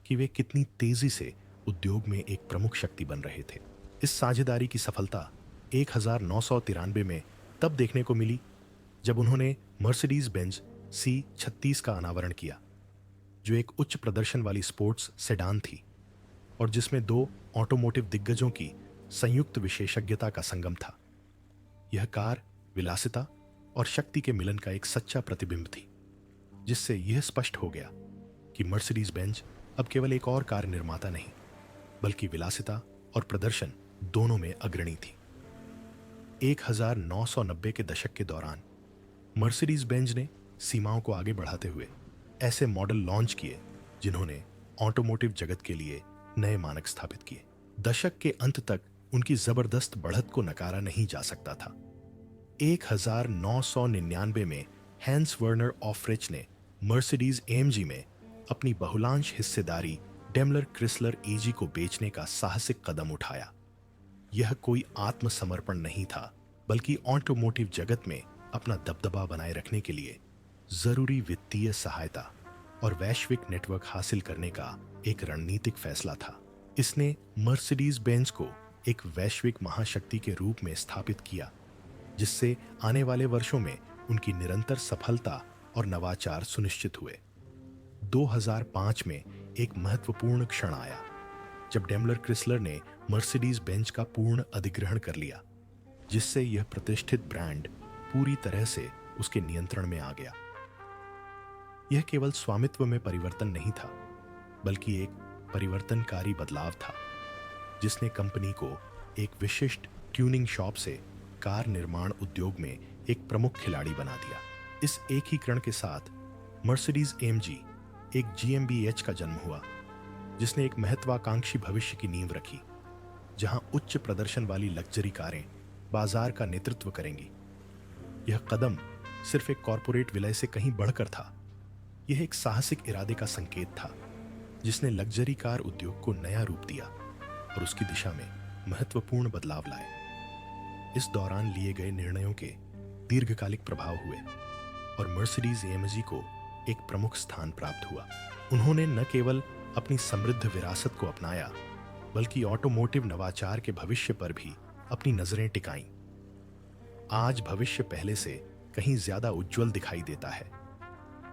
Speaker 1: कि वे कितनी तेजी से उद्योग में एक प्रमुख शक्ति बन रहे थे। इस साझेदारी की सफलता 1993 में तब देखने को मिली जब उन्होंने मर्सिडीज बेंज C36 का अनावरण किया, जो एक उच्च प्रदर्शन वाली स्पोर्ट्स सेडान थी और जिसमें 2 ऑटोमोटिव दिग्गजों की संयुक्त विशेषज्ञता का संगम था। यह कार विलासिता और शक्ति के मिलन का एक सच्चा प्रतिबिंब थी, जिससे यह स्पष्ट हो गया कि मर्सिडीज बेंज अब केवल एक और कार निर्माता नहीं, बल्कि विलासिता और प्रदर्शन दोनों में अग्रणी थी। 1990 के दशक के दौरान मर्सिडीज बेंज ने सीमाओं को आगे बढ़ाते हुए ऐसे मॉडल लॉन्च किए जिन्होंने ऑटोमोटिव जगत के लिए नए मानक स्थापित किए। दशक के अंत तक उनकी जबरदस्त बढ़त को नकारा नहीं जा सकता था। 1999 में हैंस वर्नर ऑफरिच ने मर्सिडीज AMG में अपनी बहुलांश हिस्सेदारी डेमलर क्रिसलर AG को बेचने का साहसिक कदम उठाया। यह कोई आत्मसमर्पण नहीं था, बल्कि ऑटोमोटिव जगत में अपना दबदबा बनाए रखने के लिए जरूरी वित्तीय सहायता और वैश्विक नेटवर्क हासिल करने का एक रणनीतिक फैसला था। इसने मर्सिडीज बेंज को एक वैश्विक महाशक्ति के रूप में स्थापित किया, जिससे आने वाले वर्षों में उनकी निरंतर सफलता और नवाचार सुनिश्चित हुए। 2005 में एक महत्वपूर्ण क्षण आया जब डेमलर क्रिसलर ने मर्सिडीज बेंज का पूर्ण अधिग्रहण कर लिया, जिससे यह प्रतिष्ठित ब्रांड पूरी तरह से उसके नियंत्रण में आ गया। यह केवल स्वामित्व में परिवर्तन नहीं था, बल्कि एक परिवर्तनकारी बदलाव था जिसने कंपनी को एक विशिष्ट ट्यूनिंग शॉप से कार निर्माण उद्योग में एक प्रमुख खिलाड़ी बना दिया। इस एकीकरण के साथ मर्सिडीज एएमजी एक जीएमबीएच का जन्म हुआ, जिसने एक महत्वाकांक्षी भविष्य की नींव रखी, जहां उच्च प्रदर्शन वाली लग्जरी कारें बाजार का नेतृत्व करेंगी। यह कदम सिर्फ एक कॉरपोरेट विलय से कहीं बढ़कर था। यह एक साहसिक इरादे का संकेत था जिसने लग्जरी कार उद्योग को नया रूप दिया और उसकी दिशा में महत्वपूर्ण बदलाव लाए। इस दौरान लिए गए निर्णयों के दीर्घकालिक प्रभाव हुए और मर्सिडीज एएमजी को एक प्रमुख स्थान प्राप्त हुआ। उन्होंने न केवल अपनी समृद्ध विरासत को अपनाया, बल्कि ऑटोमोटिव नवाचार के भविष्य पर भी अपनी नजरें टिकाईं। आज भविष्य पहले से कहीं ज्यादा उज्जवल दिखाई देता है,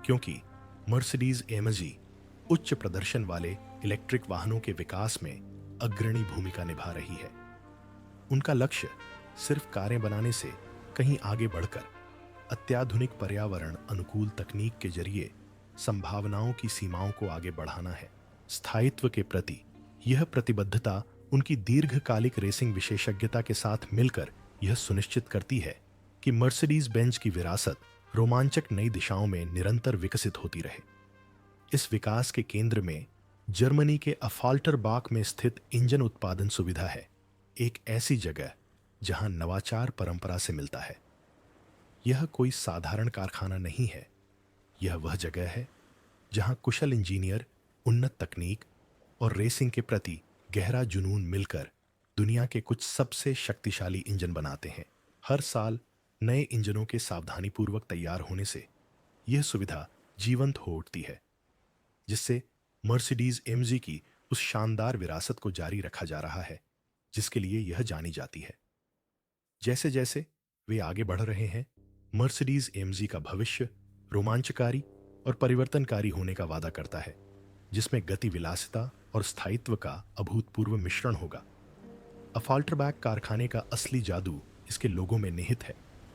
Speaker 1: क्योंकि मर्सिडीज एएमजी उच्च प्रदर्शन वाले इलेक्ट्रिक वाहनों के विकास में अग्रणी भूमिका निभा रही है। उनका लक्ष्य सिर्फ कारें बनाने से कहीं आगे बढ़कर अत्याधुनिक पर्यावरण अनुकूल तकनीक के जरिए संभावनाओं की सीमाओं को आगे बढ़ाना है। स्थायित्व के प्रति यह प्रतिबद्धता उनकी दीर्घकालिक रेसिंग विशेषज्ञता के साथ मिलकर यह सुनिश्चित करती है कि मर्सिडीज बेंज की विरासत रोमांचक नई दिशाओं में निरंतर विकसित होती रहे। इस विकास के केंद्र में जर्मनी के अफाल्टरबाख में स्थित इंजन उत्पादन सुविधा है, एक ऐसी जगह जहां नवाचार परंपरा से मिलता है। यह कोई साधारण कारखाना नहीं है, यह वह जगह है जहां कुशल इंजीनियर, उन्नत तकनीक और रेसिंग के प्रति गहरा जुनून मिलकर दुनिया के कुछ सबसे शक्तिशाली इंजन बनाते हैं। हर साल नए इंजनों के सावधानीपूर्वक तैयार होने से यह सुविधा जीवंत हो उठती है, जिससे मर्सिडीज एएमजी की उस शानदार विरासत को जारी रखा जा रहा है जिसके लिए यह जानी जाती है। जैसे जैसे वे आगे बढ़ रहे हैं, मर्सिडीज एएमजी का भविष्य रोमांचकारी और परिवर्तनकारी होने का वादा करता है, जिसमें गति, विलासिता और स्थायित्व का अभूतपूर्व मिश्रण होगा। अफाल्टरबैक कारखाने का असली जादू इसके लोगों में निहित है।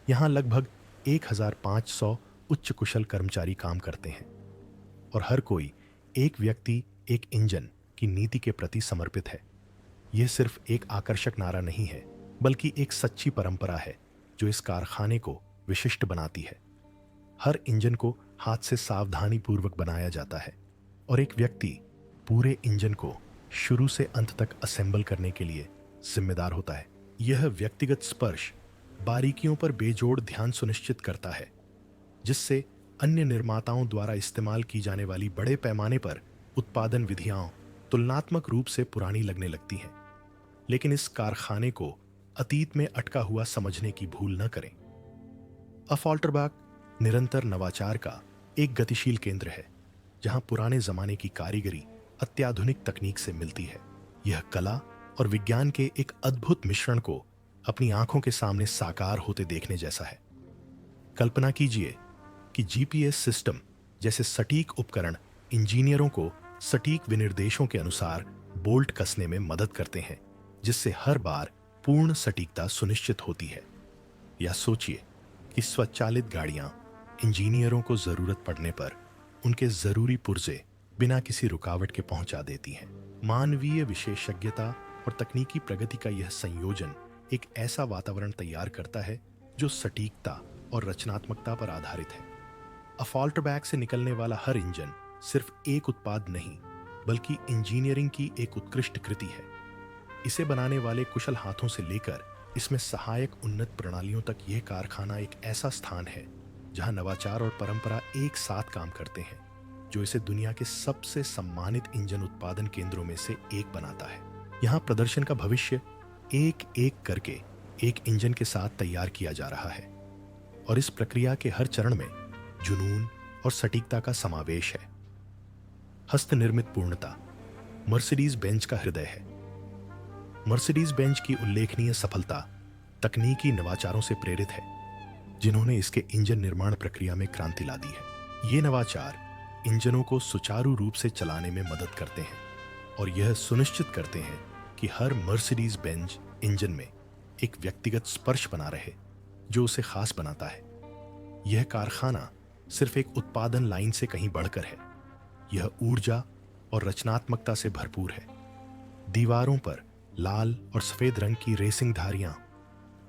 Speaker 1: यहाँ लगभग 1500 उच्च कुशल कर्मचारी काम करते हैं और हर कोई एक व्यक्ति एक इंजन की नीति के प्रति समर्पित है। यह सिर्फ एक आकर्षक नारा नहीं है, बल्कि एक सच्ची परंपरा है जो इस कारखाने को विशिष्ट बनाती है। हर इंजन को हाथ से सावधानी पूर्वक बनाया जाता है और एक व्यक्ति पूरे इंजन को शुरू से अंत तक असेंबल करने के लिए जिम्मेदार होता है। यह व्यक्तिगत स्पर्श बारीकियों पर बेजोड़ ध्यान सुनिश्चित करता है, जिससे अन्य निर्माताओं द्वारा इस्तेमाल की जाने वाली बड़े पैमाने पर उत्पादन विधियां तुलनात्मक रूप से पुरानी लगने लगती हैं। लेकिन इस कारखाने को अतीत में अटका हुआ समझने की भूल न करें। अफाल्टरबैक निरंतर नवाचार का एक गतिशील केंद्र है, जहां पुराने जमाने की कारीगरी अत्याधुनिक तकनीक से मिलती है। यह कला और विज्ञान के एक अद्भुत मिश्रण को अपनी आंखों के सामने साकार होते देखने जैसा है। कल्पना कीजिए कि जीपीएस सिस्टम जैसे सटीक उपकरण इंजीनियरों को सटीक विनिर्देशों के अनुसार बोल्ट कसने में मदद करते हैं, जिससे हर बार पूर्ण सटीकता सुनिश्चित होती है। या सोचिए कि स्वचालित गाड़ियां इंजीनियरों को जरूरत पड़ने पर उनके जरूरी पुर्जे बिना किसी रुकावट के पहुंचा देती हैं। मानवीय विशेषज्ञता और तकनीकी प्रगति का यह संयोजन एक ऐसा वातावरण तैयार करता है जो सटीकता और रचनात्मकता पर आधारित है। अफाल्टरबैक से निकलने वाला हर इंजन सिर्फ एक उत्पाद नहीं, बल्कि इंजीनियरिंग की एक उत्कृष्ट कृति है। इसे बनाने वाले कुशल हाथों से लेकर इसमें सहायक उन्नत प्रणालियों तक यह कारखाना एक ऐसा स्थान है जहां नवाचार और परंपरा एक साथ काम करते हैं, जो इसे दुनिया के सबसे सम्मानित इंजन उत्पादन केंद्रों में से एक बनाता है। यहाँ प्रदर्शन का भविष्य एक एक करके एक इंजन के साथ तैयार किया जा रहा है और इस प्रक्रिया के हर चरण में जुनून और सटीकता का समावेश है। हस्तनिर्मित पूर्णता मर्सिडीज बेंज का हृदय है। मर्सिडीज बेंज की उल्लेखनीय सफलता तकनीकी नवाचारों से प्रेरित है, जिन्होंने इसके इंजन निर्माण प्रक्रिया में क्रांति ला दी है। ये नवाचार इंजनों को सुचारू रूप से चलाने में मदद करते हैं और यह सुनिश्चित करते हैं कि हर मर्सिडीज बेंज इंजन में एक व्यक्तिगत स्पर्श बना रहे, जो उसे खास बनाता है। यह कारखाना सिर्फ एक उत्पादन लाइन से कहीं बढ़कर है। यह ऊर्जा और रचनात्मकता से भरपूर है। दीवारों पर लाल और सफेद रंग की रेसिंग धारियां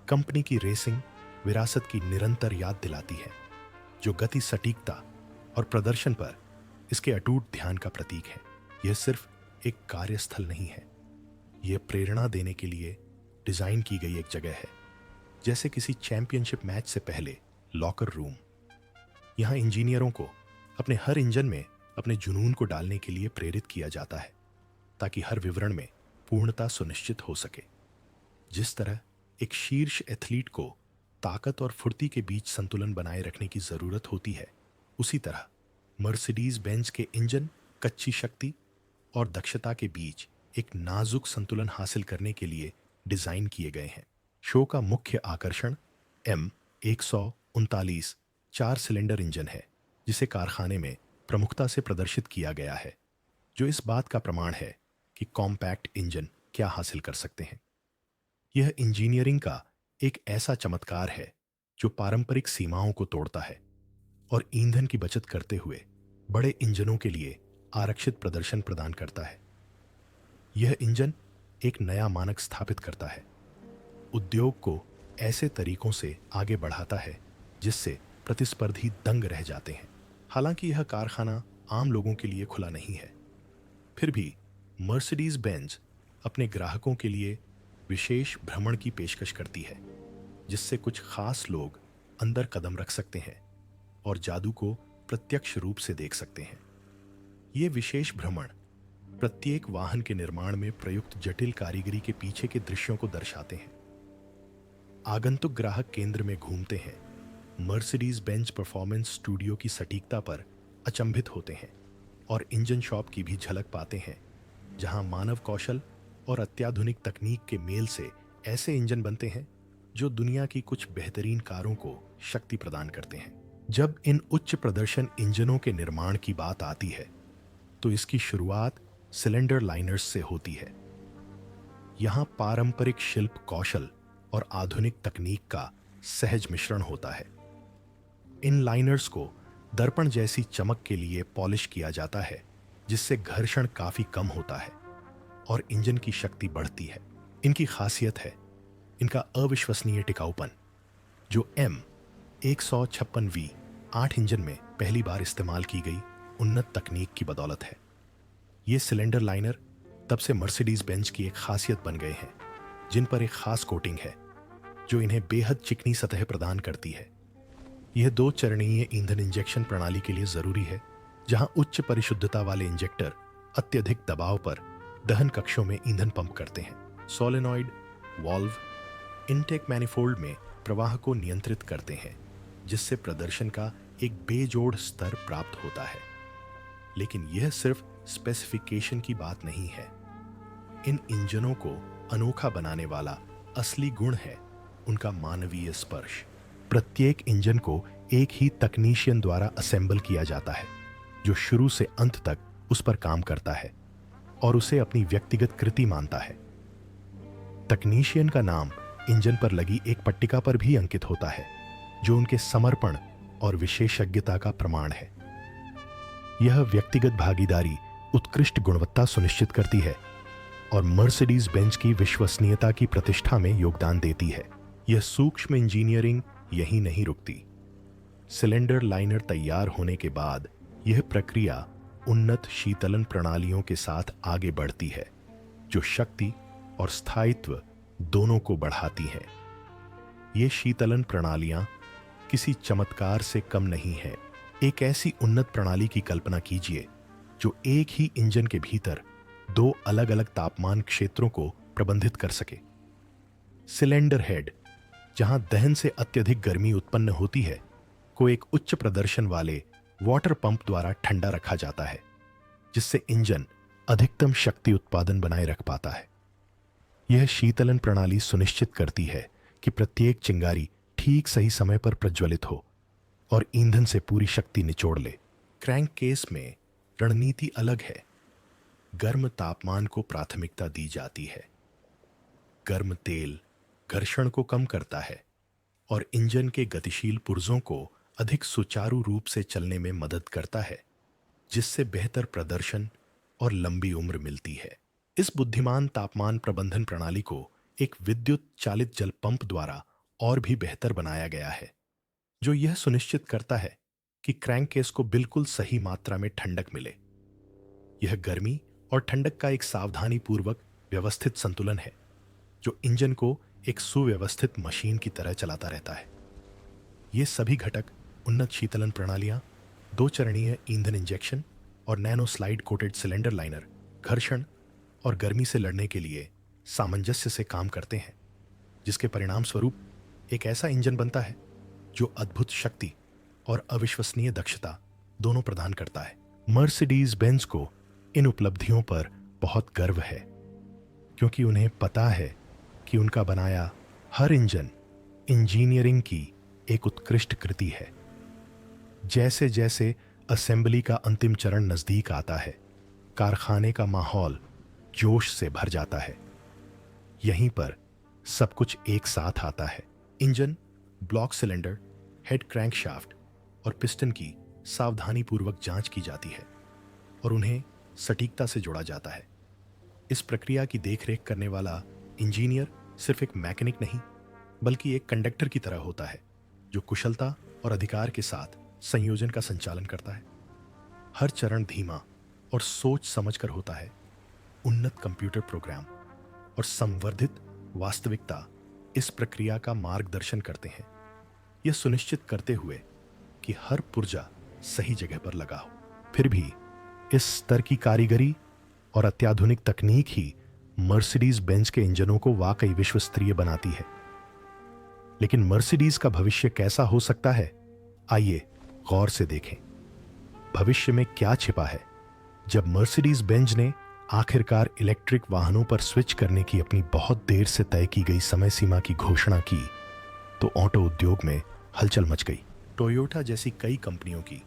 Speaker 1: कंपनी की रेसिंग विरासत की निरंतर याद दिलाती है, जो गति, सटीकता और प्रदर्शन पर इसके अटूट ध्यान का प्रतीक है। यह सिर्फ एक कार्यस्थल नहीं है, यह प्रेरणा देने के लिए डिजाइन की गई एक जगह है, जैसे किसी चैंपियनशिप मैच से पहले लॉकर रूम। यहां इंजीनियरों को अपने हर इंजन में अपने जुनून को डालने के लिए प्रेरित किया जाता है, ताकि हर विवरण में पूर्णता सुनिश्चित हो सके। जिस तरह एक शीर्ष एथलीट को ताकत और फुर्ती के बीच संतुलन बनाए रखने की जरूरत होती है, उसी तरह मर्सिडीज बेंज के इंजन कच्ची शक्ति और दक्षता के बीच एक नाजुक संतुलन हासिल करने के लिए डिजाइन किए गए हैं। शो का मुख्य आकर्षण M139 4 सिलेंडर इंजन है, जिसे कारखाने में प्रमुखता से प्रदर्शित किया गया है, जो इस बात का प्रमाण है कि कॉम्पैक्ट इंजन क्या हासिल कर सकते हैं। यह इंजीनियरिंग का एक ऐसा चमत्कार है जो पारंपरिक सीमाओं को तोड़ता है और ईंधन की बचत करते हुए बड़े इंजनों के लिए आरक्षित प्रदर्शन प्रदान करता है। यह इंजन एक नया मानक स्थापित करता है, उद्योग को ऐसे तरीकों से आगे बढ़ाता है जिससे प्रतिस्पर्धी दंग रह जाते हैं। हालांकि यह कारखाना आम लोगों के लिए खुला नहीं है, फिर भी मर्सिडीज बेंज अपने ग्राहकों के लिए विशेष भ्रमण की पेशकश करती है, जिससे कुछ खास लोग अंदर कदम रख सकते हैं और जादू को प्रत्यक्ष रूप से देख सकते हैं। ये विशेष भ्रमण प्रत्येक वाहन के निर्माण में प्रयुक्त जटिल कारीगरी के पीछे के दृश्यों को दर्शाते हैं। आगंतुक ग्राहक केंद्र में घूमते हैं, मर्सिडीज बेंज परफॉर्मेंस स्टूडियो की सटीकता पर अचंभित होते हैं और इंजन शॉप की भी झलक पाते हैं, जहां मानव कौशल और अत्याधुनिक तकनीक के मेल से ऐसे इंजन बनते हैं जो दुनिया की कुछ बेहतरीन कारों को शक्ति प्रदान करते हैं। जब इन उच्च प्रदर्शन इंजनों के निर्माण की बात आती है, तो इसकी शुरुआत सिलेंडर लाइनर्स से होती है। यहां पारंपरिक शिल्प कौशल और आधुनिक तकनीक का सहज मिश्रण होता है। इन लाइनर्स को दर्पण जैसी चमक के लिए पॉलिश किया जाता है, जिससे घर्षण काफी कम होता है और इंजन की शक्ति बढ़ती है। इनकी खासियत है इनका अविश्वसनीय टिकाऊपन, जो M156V 8 इंजन में पहली बार इस्तेमाल की गई उन्नत तकनीक की बदौलत है। ये सिलेंडर लाइनर तब से मर्सिडीज बेंज की एक खासियत बन गए हैं, जिन पर एक खास कोटिंग है जो इन्हें बेहद चिकनी सतह प्रदान करती है। यह 2 चरणीय ईंधन इंजेक्शन प्रणाली के लिए जरूरी है, जहां उच्च परिशुद्धता वाले इंजेक्टर अत्यधिक दबाव पर दहन कक्षों में ईंधन पंप करते हैं। सोलेनॉइड वॉल्व इनटेक मैनिफोल्ड में प्रवाह को नियंत्रित करते हैं, जिससे प्रदर्शन का एक बेजोड़ स्तर प्राप्त होता है। लेकिन यह सिर्फ स्पेसिफिकेशन की बात नहीं है। इन इंजनों को अनोखा बनाने वाला असली गुण है उनका मानवीय स्पर्श। प्रत्येक इंजन को एक ही तकनीशियन द्वारा असेंबल किया जाता है, जो शुरू से अंत तक उस पर काम करता है और उसे अपनी व्यक्तिगत कृति मानता है। तकनीशियन का नाम इंजन पर लगी एक पट्टिका पर भी अंकित होता है, जो उनके समर्पण और विशेषज्ञता का प्रमाण है। यह व्यक्तिगत भागीदारी उत्कृष्ट गुणवत्ता सुनिश्चित करती है और मर्सिडीज बेंज की विश्वसनीयता की प्रतिष्ठा में योगदान देती है। यह सूक्ष्म इंजीनियरिंग यहीं नहीं रुकती। सिलेंडर लाइनर तैयार होने के बाद यह प्रक्रिया उन्नत शीतलन प्रणालियों के साथ आगे बढ़ती है, जो शक्ति और स्थायित्व दोनों को बढ़ाती हैं। ये शीतलन प्रणालियां किसी चमत्कार से कम नहीं है। एक ऐसी उन्नत प्रणाली की कल्पना कीजिए जो एक ही इंजन के भीतर 2 अलग-अलग तापमान क्षेत्रों को प्रबंधित कर सके। सिलेंडर हेड, जहां दहन से अत्यधिक गर्मी उत्पन्न होती है, को एक उच्च प्रदर्शन वाले वाटर पंप द्वारा ठंडा रखा जाता है, जिससे इंजन अधिकतम शक्ति उत्पादन बनाए रख पाता है। यह शीतलन प्रणाली सुनिश्चित करती है कि प्रत्येक चिंगारी ठीक सही समय पर प्रज्वलित हो और ईंधन से पूरी शक्ति निचोड़ ले। क्रैंक केस में रणनीति अलग है। गर्म तापमान को प्राथमिकता दी जाती है। गर्म तेल घर्षण को कम करता है और इंजन के गतिशील पुर्जों को अधिक सुचारू रूप से चलने में मदद करता है, जिससे बेहतर प्रदर्शन और लंबी उम्र मिलती है। इस बुद्धिमान तापमान प्रबंधन प्रणाली को एक विद्युत चालित जल पंप द्वारा और भी बेहतर बनाया गया है, जो यह सुनिश्चित करता है कि क्रैंक केस को बिल्कुल सही मात्रा में ठंडक मिले। यह गर्मी और ठंडक का एक सावधानी पूर्वक व्यवस्थित संतुलन है, जो इंजन को एक सुव्यवस्थित मशीन की तरह चलाता रहता है। ये सभी घटक उन्नत शीतलन प्रणालियां, दो चरणीय ईंधन इंजेक्शन और nano slide coated cylinder liner घर्षण और गर्मी से लड़ने के लिए सामंजस्य से काम करते हैं, जिसके परिणाम स्वरूप एक ऐसा इंजन बनता है जो अद्भुत शक्ति और अविश्वसनीय दक्षता दोनों प्रदान करता है। मर्सिडीज बेंज को इन उपलब्धियों पर बहुत गर्व है, क्योंकि उन्हें पता है कि उनका बनाया हर इंजन इंजीनियरिंग की एक उत्कृष्ट कृति है। जैसे जैसे असेंबली का अंतिम चरण नजदीक आता है, कारखाने का माहौल जोश से भर जाता है। यहीं पर सब कुछ एक साथ आता है। Engine, block cylinder, head crankshaft और पिस्टन की सावधानीपूर्वक जांच की जाती है और उन्हें सटीकता से जोड़ा जाता है। इस प्रक्रिया की देखरेख करने वाला इंजीनियर सिर्फ एक मैकेनिक नहीं, बल्कि एक कंडक्टर की तरह होता है, जो कुशलता और अधिकार के साथ संयोजन का संचालन करता है। हर चरण धीमा और सोच समझकर होता है। उन्नत कंप्यूटर प्रोग्राम और संवर्धित वास्तविकता इस प्रक्रिया का मार्गदर्शन करते हैं, यह सुनिश्चित करते हुए कि हर पुर्जा सही जगह पर लगा हो। फिर भी इस स्तर की कारीगरी और अत्याधुनिक तकनीक ही मर्सिडीज बेंज के इंजनों को वाकई विश्वस्तरीय बनाती है। लेकिन मर्सिडीज का भविष्य कैसा हो सकता है, आइए गौर से देखें। भविष्य में क्या छिपा है? जब मर्सिडीज बेंज ने आखिरकार इलेक्ट्रिक वाहनों पर स्विच करने की अपनी बहुत देर से तय की गई समय सीमा की घोषणा की, तो ऑटो उद्योग में हलचल मच गई। टोयोटा जैसी कई कंपनियों की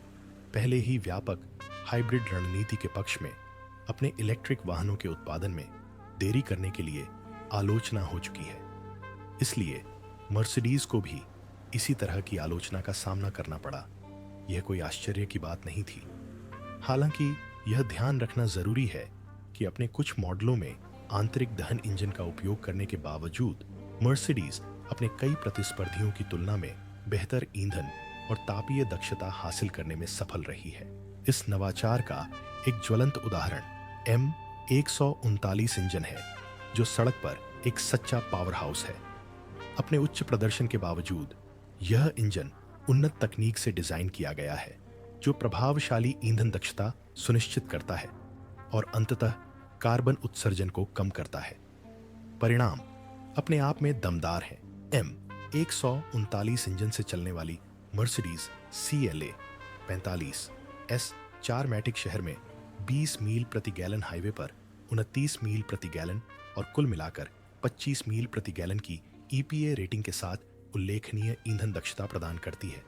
Speaker 1: पहले ही व्यापक हाइब्रिड रणनीति के पक्ष में अपने इलेक्ट्रिक वाहनों के उत्पादन में देरी करने के लिए आलोचना हो चुकी है। इसलिए मर्सिडीज को भी इसी तरह की आलोचना का सामना करना पड़ा। यह कोई आश्चर्य की बात नहीं थी। हालांकि यह ध्यान रखना जरूरी है कि अपने कुछ मॉडलों में आंतरिक दहन इंजन का उपयोग करने के बावजूद मर्सिडीज अपने कई प्रतिस्पर्धियों की तुलना में बेहतर ईंधन और तापीय दक्षता हासिल करने में सफल रही है। इस नवाचार का एक ज्वलंत उदाहरण M139 इंजन है, जो सड़क पर एक सच्चा पावर हाउस है। अपने उच्च प्रदर्शन के बावजूद यह इंजन उन्नत तकनीक से डिजाइन किया गया है, जो प्रभावशाली ईंधन दक्षता सुनिश्चित करता है और अंततः कार्बन उत्सर्जन को कम करता है। परिणाम अपने आप में दमदार हैं। M139 इंजन से चलने वाली मर्सिडीज CLA 45 S 4 मैटिक शहर में 20 मील प्रति गैलन हाईवे पर 29 मील प्रति गैलन और कुल मिलाकर 25 मील प्रति गैलन की EPA रेटिंग के साथ उल्लेखनीय ईंधन दक्षता प्रदान करती है।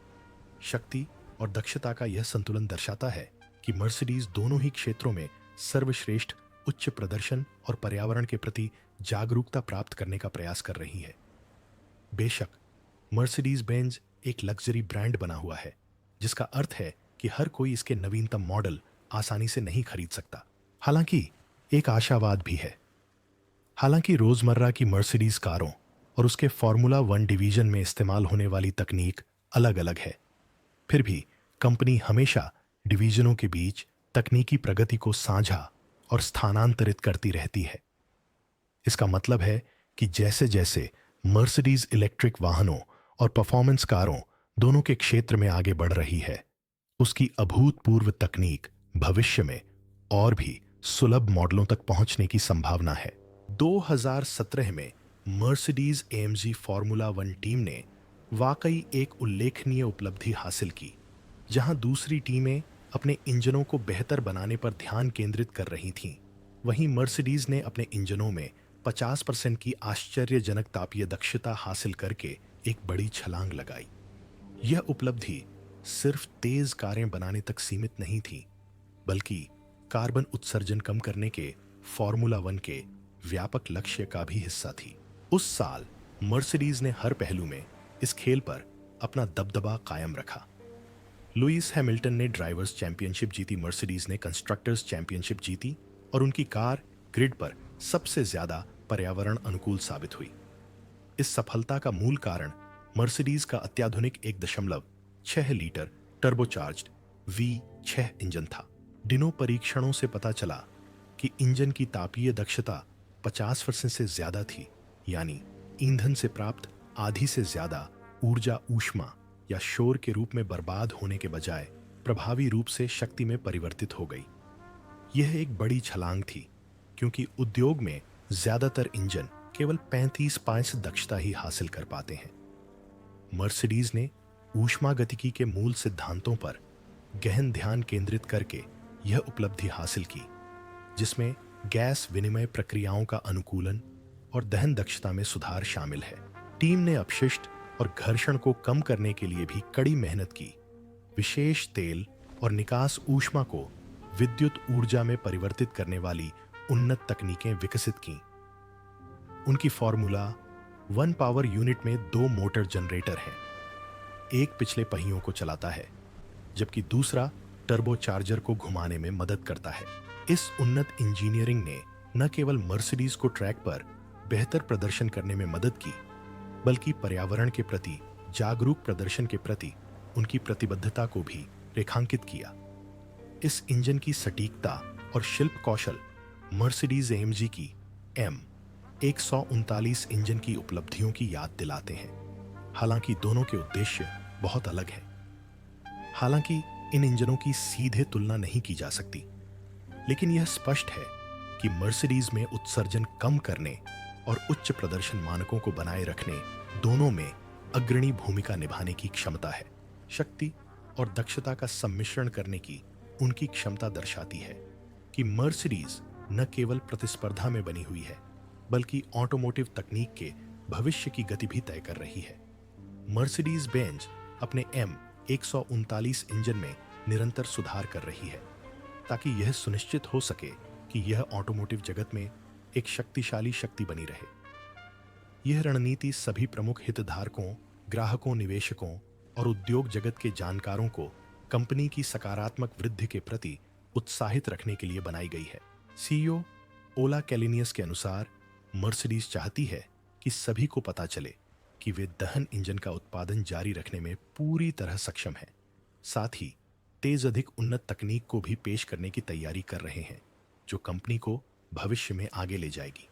Speaker 1: शक्ति और दक्षता का यह संतुलन दर्शाता है कि मर्सिडीज दोनों ही क्षेत्रों में सर्वश्रेष्ठ उच्च प्रदर्शन और पर्यावरण के प्रति जागरूकता प्राप्त करने का प्रयास कर रही है। बेशक मर्सिडीज बेंज एक लग्जरी ब्रांड बना हुआ है, जिसका अर्थ है कि हर कोई इसके नवीनतम मॉडल आसानी से नहीं खरीद सकता। हालांकि एक आशावाद भी है। हालांकि रोजमर्रा की मर्सिडीज कारों और उसके फॉर्मूला 1 डिवीजन में इस्तेमाल होने वाली तकनीक अलग अलग है, फिर भी कंपनी हमेशा डिवीजनों के बीच तकनीकी प्रगति को साझा और स्थानांतरित करती रहती है। इसका मतलब है कि जैसे जैसे मर्सिडीज इलेक्ट्रिक वाहनों और परफॉर्मेंस कारों दोनों के क्षेत्र में आगे बढ़ रही है, उसकी अभूतपूर्व तकनीक भविष्य में और भी सुलभ मॉडलों तक पहुंचने की संभावना है। 2017 में मर्सिडीज AMG फॉर्मूला 1 टीम ने वाकई एक उल्लेखनीय उपलब्धि हासिल की, जहां दूसरी टीमें अपने इंजनों को बेहतर बनाने पर ध्यान केंद्रित कर रही थीं। वहीं मर्सिडीज ने अपने इंजनों में 50% की आश्चर्यजनक तापीय दक्षता हासिल करके एक बड़ी छलांग लगाई। यह उपलब्धि सिर्फ तेज कारें बनाने तक सीमित नहीं थी, बल्कि कार्बन उत्सर्जन कम करने के फॉर्मूला 1 के व्यापक लक्ष्य का भी हिस्सा थी। उस साल मर्सिडीज ने हर पहलू में इस खेल पर अपना दबदबा कायम रखा। लुइस हैमिल्टन ने ड्राइवर्स चैंपियनशिप जीती, मर्सिडीज ने कंस्ट्रक्टर्स चैंपियनशिप जीती और उनकी कार ग्रिड पर सबसे ज्यादा पर्यावरण अनुकूल साबित हुई। इस सफलता का मूल कारण मर्सिडीज का अत्याधुनिक 1.6 लीटर टर्बोचार्ज्ड V6 इंजन था। डिनो परीक्षणों से पता चला कि इंजन की तापीय दक्षता 50% से ज्यादा थी, यानी ईंधन से प्राप्त आधी से ज्यादा ऊर्जा ऊष्मा या शोर के रूप में बर्बाद होने के बजाय प्रभावी रूप से शक्ति में परिवर्तित हो गई। यह एक बड़ी छलांग थी, क्योंकि उद्योग में ज्यादातर इंजन केवल 35% दक्षता ही हासिल कर पाते हैं। मर्सिडीज ने ऊष्मागतिकी के मूल सिद्धांतों पर गहन ध्यान केंद्रित करके यह उपलब्धि हासिल की, जिसमें गैस विनिमय प्रक्रियाओं का अनुकूलन और दहन दक्षता में सुधार शामिल है। टीम ने अपशिष्ट और घर्षण को कम करने के लिए भी कड़ी मेहनत की। विशेष तेल और निकास ऊष्मा को विद्युत ऊर्जा में परिवर्तित करने वाली उन्नत तकनीकें विकसित की। उनकी फॉर्मूला 1 पावर यूनिट में 2 मोटर जनरेटर हैं। एक पिछले पहियों को चलाता है, जबकि दूसरा टर्बोचार्जर को घुमाने में मदद करता है। इस उन्नत इंजीनियरिंग ने न केवल मर्सिडीज को ट्रैक पर बेहतर प्रदर्शन करने में मदद की, बल्कि पर्यावरण के प्रति जागरूक प्रदर्शन के प्रति उनकी प्रतिबद्धता को भी रेखांकित किया। इस इंजन की सटीकता और शिल्प कौशल मर्सिडीज एएमजी की M139 इंजन की उपलब्धियों की याद दिलाते हैं। हालांकि दोनों के उद्देश्य बहुत अलग हैं। हालांकि इन इंजनों की सीधे तुलना नहीं की जा सकती, लेकिन यह स्पष्ट है कि मर्सिडीज में उत्सर्जन कम करने और उच्च प्रदर्शन मानकों को बनाए रखने दोनों में अग्रणी भूमिका निभाने की क्षमता है। शक्ति और दक्षता का सम्मिश्रण करने की उनकी क्षमता दर्शाती है कि मर्सिडीज न केवल प्रतिस्पर्धा में बनी हुई है, बल्कि ऑटोमोटिव तकनीक के भविष्य की गति भी तय कर रही है। मर्सिडीज बेंज अपने M139 इंजन में निरंतर सुधार कर रही है, ताकि यह सुनिश्चित हो सके कि यह ऑटोमोटिव जगत में एक शक्तिशाली शक्ति बनी रहे। यह रणनीति सभी प्रमुख हितधारकों, ग्राहकों, निवेशकों और उद्योग जगत के जानकारों को कंपनी की सकारात्मक वृद्धि के प्रति उत्साहित रखने के लिए बनाई गई है। सीईओ ओला कैलिनियस के अनुसार मर्सिडीज चाहती है कि सभी को पता चले कि वे दहन इंजन का उत्पादन जारी रखने में पूरी तरह सक्षम हैं। साथ ही तेज अधिक उन्नत तकनीक को भी पेश करने की तैयारी कर रहे हैं, जो कंपनी को भविष्य में आगे ले जाएगी।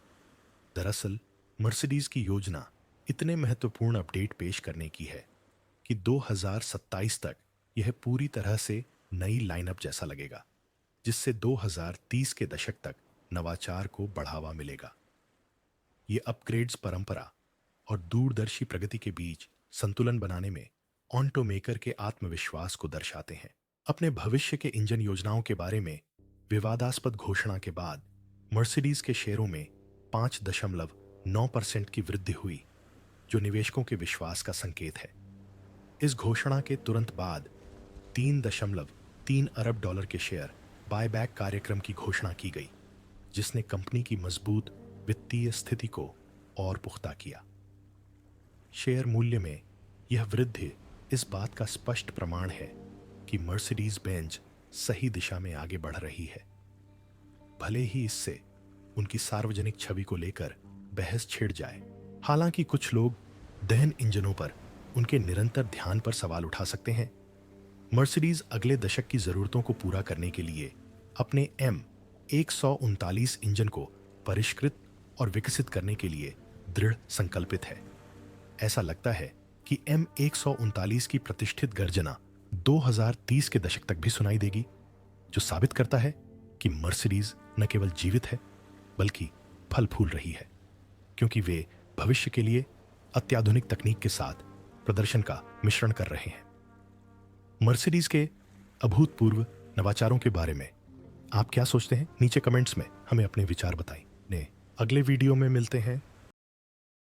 Speaker 1: दरअसल मर्सिडीज की योजना इतने महत्वपूर्ण अपडेट पेश करने की है कि 2027 तक यह पूरी तरह से नई लाइनअप जैसा लगेगा, जिससे 2030 के दशक तक नवाचार को बढ़ावा मिलेगा। ये अपग्रेड्स परंपरा और दूरदर्शी प्रगति के बीच संतुलन बनाने में ऑटोमेकर के आत्मविश्वास को दर्शाते हैं। अपने भविष्य के इंजन योजनाओं के बारे में विवादास्पद घोषणा के बाद मर्सिडीज के शेयरों में 5.9% की वृद्धि हुई, जो निवेशकों के विश्वास का संकेत है। इस घोषणा के तुरंत बाद 3.3 अरब डॉलर के शेयर बायबैक कार्यक्रम की घोषणा की गई, जिसने कंपनी की मजबूत वित्तीय स्थिति को और पुख्ता किया। शेयर मूल्य में यह वृद्धि इस बात का स्पष्ट प्रमाण है कि मर्सिडीज बेंज सही दिशा में आगे बढ़ रही है। भले ही इससे उनकी सार्वजनिक छवि को लेकर बहस छिड़ जाए। हालांकि कुछ लोग दहन इंजनों पर उनके निरंतर ध्यान पर सवाल उठा सकते हैं। मर्सिडीज अगले दशक की जरूरतों को पूरा करने के लिए अपने M139 इंजन को परिष्कृत और विकसित करने के लिए दृढ़ संकल्पित है। ऐसा लगता है कि M139 की प्रतिष्ठित गर्जना 2030 के दशक तक भी सुनाई देगी, जो साबित करता है कि मर्सिडीज न केवल जीवित है, बल्कि फल फूल रही है, क्योंकि वे भविष्य के लिए अत्याधुनिक तकनीक के साथ प्रदर्शन का मिश्रण कर रहे हैं। मर्सिडीज के अभूतपूर्व नवाचारों के बारे में आप क्या सोचते हैं? नीचे कमेंट्स में हमें अपने विचार बताएं। अगले वीडियो में मिलते हैं